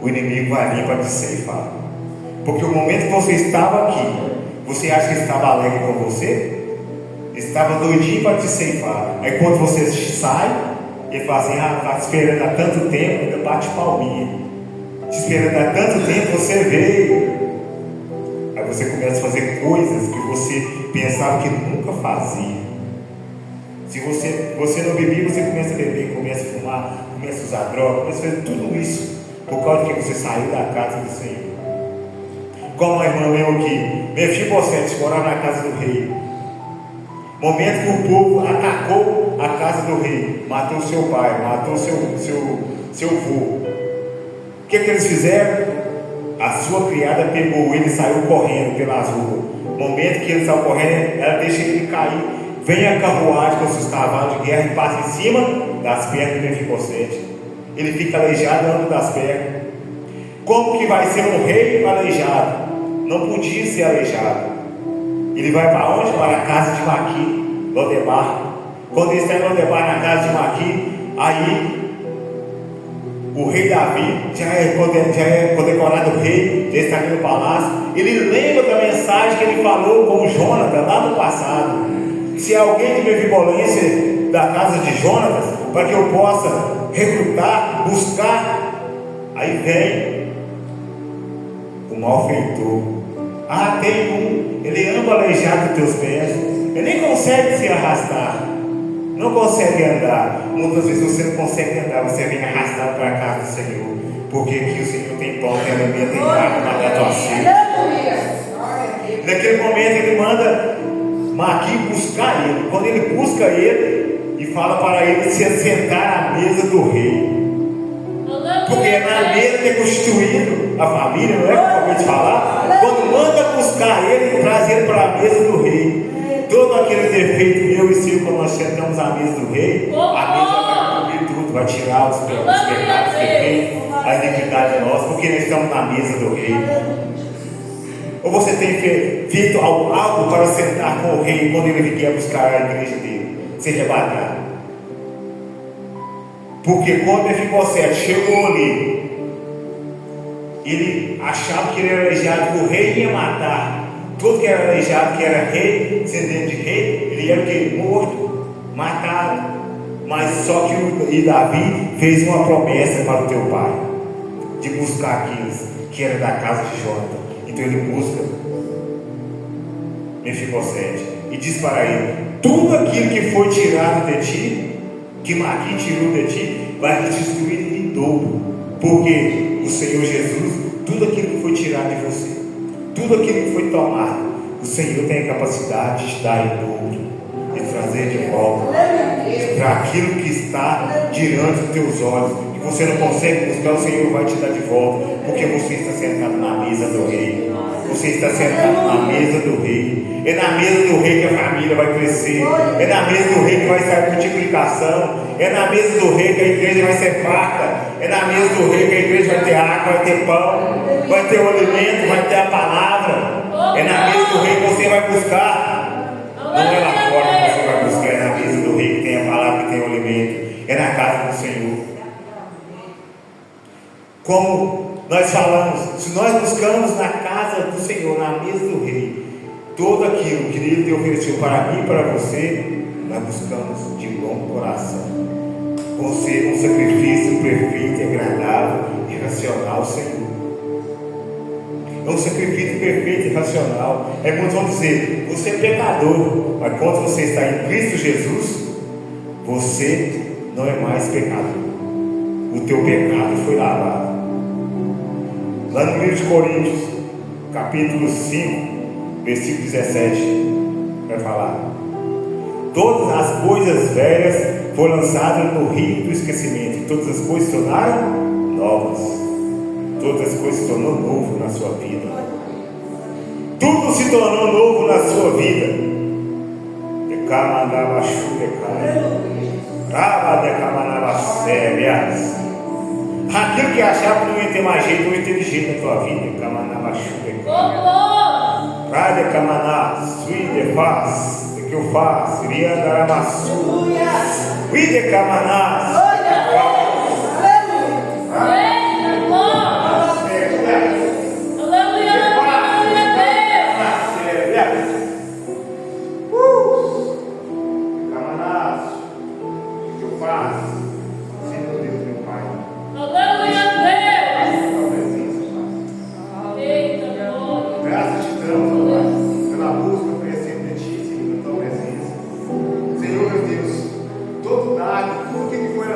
o inimigo vai vir para te ceifar. Porque o momento que você estava aqui, você acha que estava alegre com você? Estava doidinho para te ceifar. Aí quando você sai, ele fala assim: está te esperando há tanto tempo, ainda bate palminha. Te esperando há tanto tempo, você veio. Aí você começa a fazer coisas que você pensava que nunca fazia. Se você não bebia, você começa a beber, começa a fumar, começa a usar droga, começa a fazer tudo isso por causa de que você saiu da casa do Senhor. Como a irmã leu aqui, Mefibosete morava na casa do rei. Momento que o povo atacou a casa do rei, matou seu pai, matou seu avô. O que eles fizeram? A sua criada pegou ele e saiu correndo pelas ruas. Momento que ele saiu correndo, ela deixa ele cair. Vem a carruagem com seus cavalos de guerra e passa em cima das pernas de Mefibosete. Ele fica aleijado andando das pernas. Como que vai ser um rei aleijado? Não podia ser aleijado. Ele vai para onde? Para a casa de Maqui, Lodebar. Quando ele está em Lodebar, na casa de Maqui, aí o rei Davi já é condecorado rei, já está aqui no palácio. Ele lembra da mensagem que ele falou com o Jonatas lá no passado. Se alguém tiver violência da casa de Jonatas, para que eu possa recrutar, buscar, aí vem o malfeitor. Ah, tem um, ele anda aleijado dos teus pés, ele nem consegue se arrastar, não consegue andar. Muitas vezes você não consegue andar, você vem arrastado para a casa do Senhor, porque aqui o Senhor tem pão, tem alimento, tem água para dar tua sede. Naquele momento ele manda Maqui buscar ele. Quando ele busca ele e fala para ele se assentar à mesa do rei, porque é na mesa que é constituído a família, não é que eu acabei de falar? Quando manda buscar ele e traz ele para a mesa do rei, todo aquele defeito meu e seu, quando nós sentamos à mesa do rei, a mesa vai cobrir tudo, vai tirar os pecados, os defeitos, a iniquidade de nós, porque nós estamos na mesa do rei. Ou você tem feito algo para sentar com o rei quando ele vier buscar a igreja dele, ser arrebatado? Porque quando Mefibosete chegou ali, ele achava que ele era aleijado, que o rei ia matar. Todo que era aleijado, que era rei, descendente de rei, ele ia que morto, matado. Mas só que Davi fez uma promessa para o teu pai, de buscar aqueles que eram da casa de Jonatas. Então ele busca Mefibosete e diz para ele: tudo aquilo que foi tirado de ti, que Maqui tirou de ti, vai restituir em dobro, porque o Senhor Jesus, tudo aquilo que foi tirado de você, tudo aquilo que foi tomado, o Senhor tem a capacidade de dar em dobro, de trazer de volta para aquilo que está diante dos teus olhos, que você não consegue buscar, o Senhor vai te dar de volta, porque você está sentado na mesa do rei. Você está sentado na mesa do rei. É na mesa do rei que a família vai crescer. É na mesa do rei que vai sair multiplicação. É na mesa do rei que a igreja vai ser farta. É na mesa do rei que a igreja vai ter água, vai ter pão, vai ter o alimento, vai ter a palavra. É na mesa do rei que você vai buscar. Não é lá fora que você vai buscar. É na mesa do rei que tem a palavra, que tem o alimento. É na casa do Senhor. Como nós falamos, se nós buscamos na casa do Senhor, na mesa do rei, tudo aquilo que Ele ofereceu para mim e para você, nós buscamos de bom coração, com ser um sacrifício perfeito, agradável e racional ao Senhor. É um sacrifício perfeito e racional. Muitos vão dizer: você é pecador, mas quando você está em Cristo Jesus, você não é mais pecador. O teu pecado foi lavado. Lá no livro de Coríntios, capítulo 5, versículo 17, vai falar: todas as coisas velhas foram lançadas no rio do esquecimento, e todas as coisas se tornaram novas. Todas as coisas se tornou novo na sua vida. Tudo se tornou novo na sua vida. Aquilo que achava que não ia ter mais jeito, não ia ter jeito na tua vida. Rádia Camaná, Suíde faz, o que eu faço, iria andar a maçu. Suíde Camaná, tudo que foi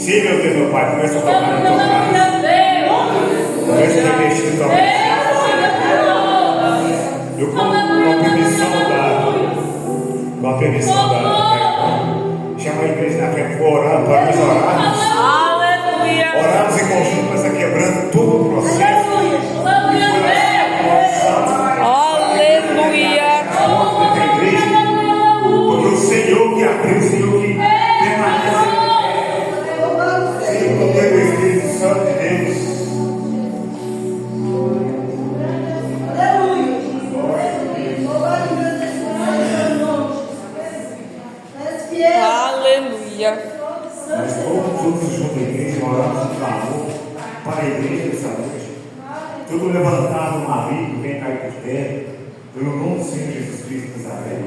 Sim, meu Deus, meu Pai, começa a tocar na tua Glória casa. a Deus. Começa a investir também. Eu com a permissão da chama a igreja na frente, vou orar para nós orarmos. Aleluia. Orarmos em conjunto, começa quebrando todo o processo. Glória A porta da igreja. Porque o Senhor que abriu, o Senhor que permanece. Senhor, no teu Espírito Santo de Deus. Aleluia. Nós todos juntos, a igreja, oramos em clamor para a igreja dessa noite. Tudo levantado no marido, vem cair por terra, pelo nome do Senhor Jesus Cristo de Nazaré.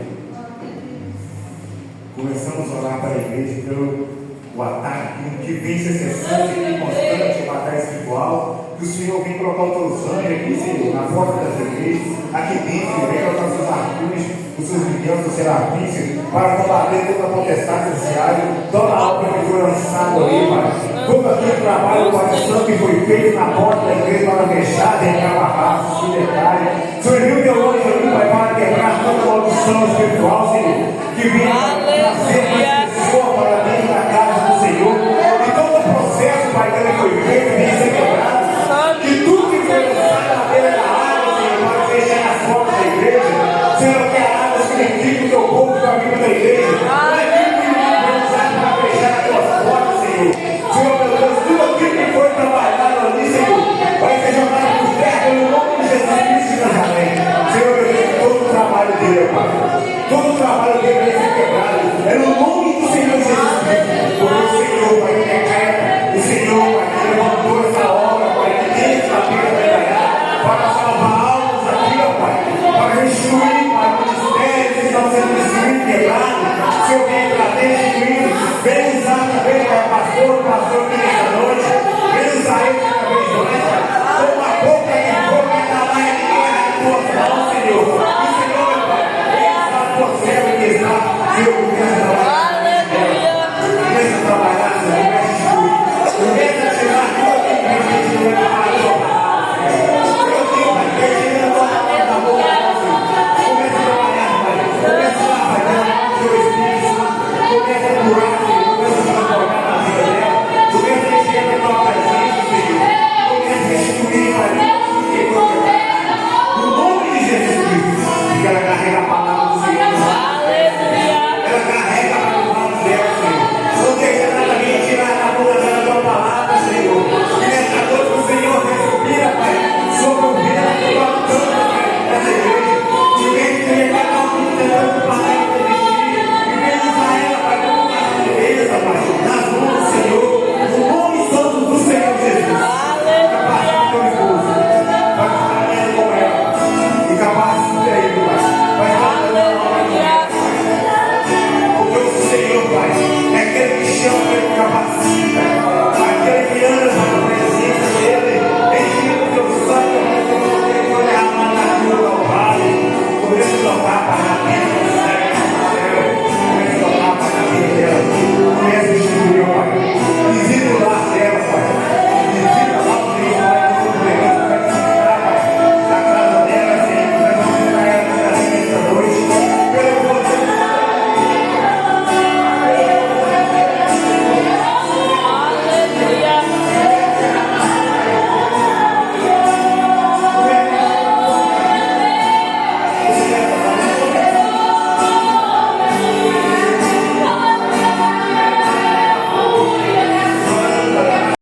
Começamos a orar para a igreja pelo ataque que vem ser cessante e constante, o ataque espiritual. Que o Senhor vem colocar os teus anjos aqui, Senhor, na porta das igrejas, aqui dentro, vem colocar os seus arquivos, os seus milhões, os serafins, para combater toda a potestade social, toda a obra que foi lançada ali, Pai. Todo aquele trabalho, Pai Santo, que foi feito na porta da igreja para fechar, derrubar barracos, se detalhe. Senhor, envia o teu anjo ali, Pai, para quebrar toda a maldição espiritual, Senhor, que vem trazer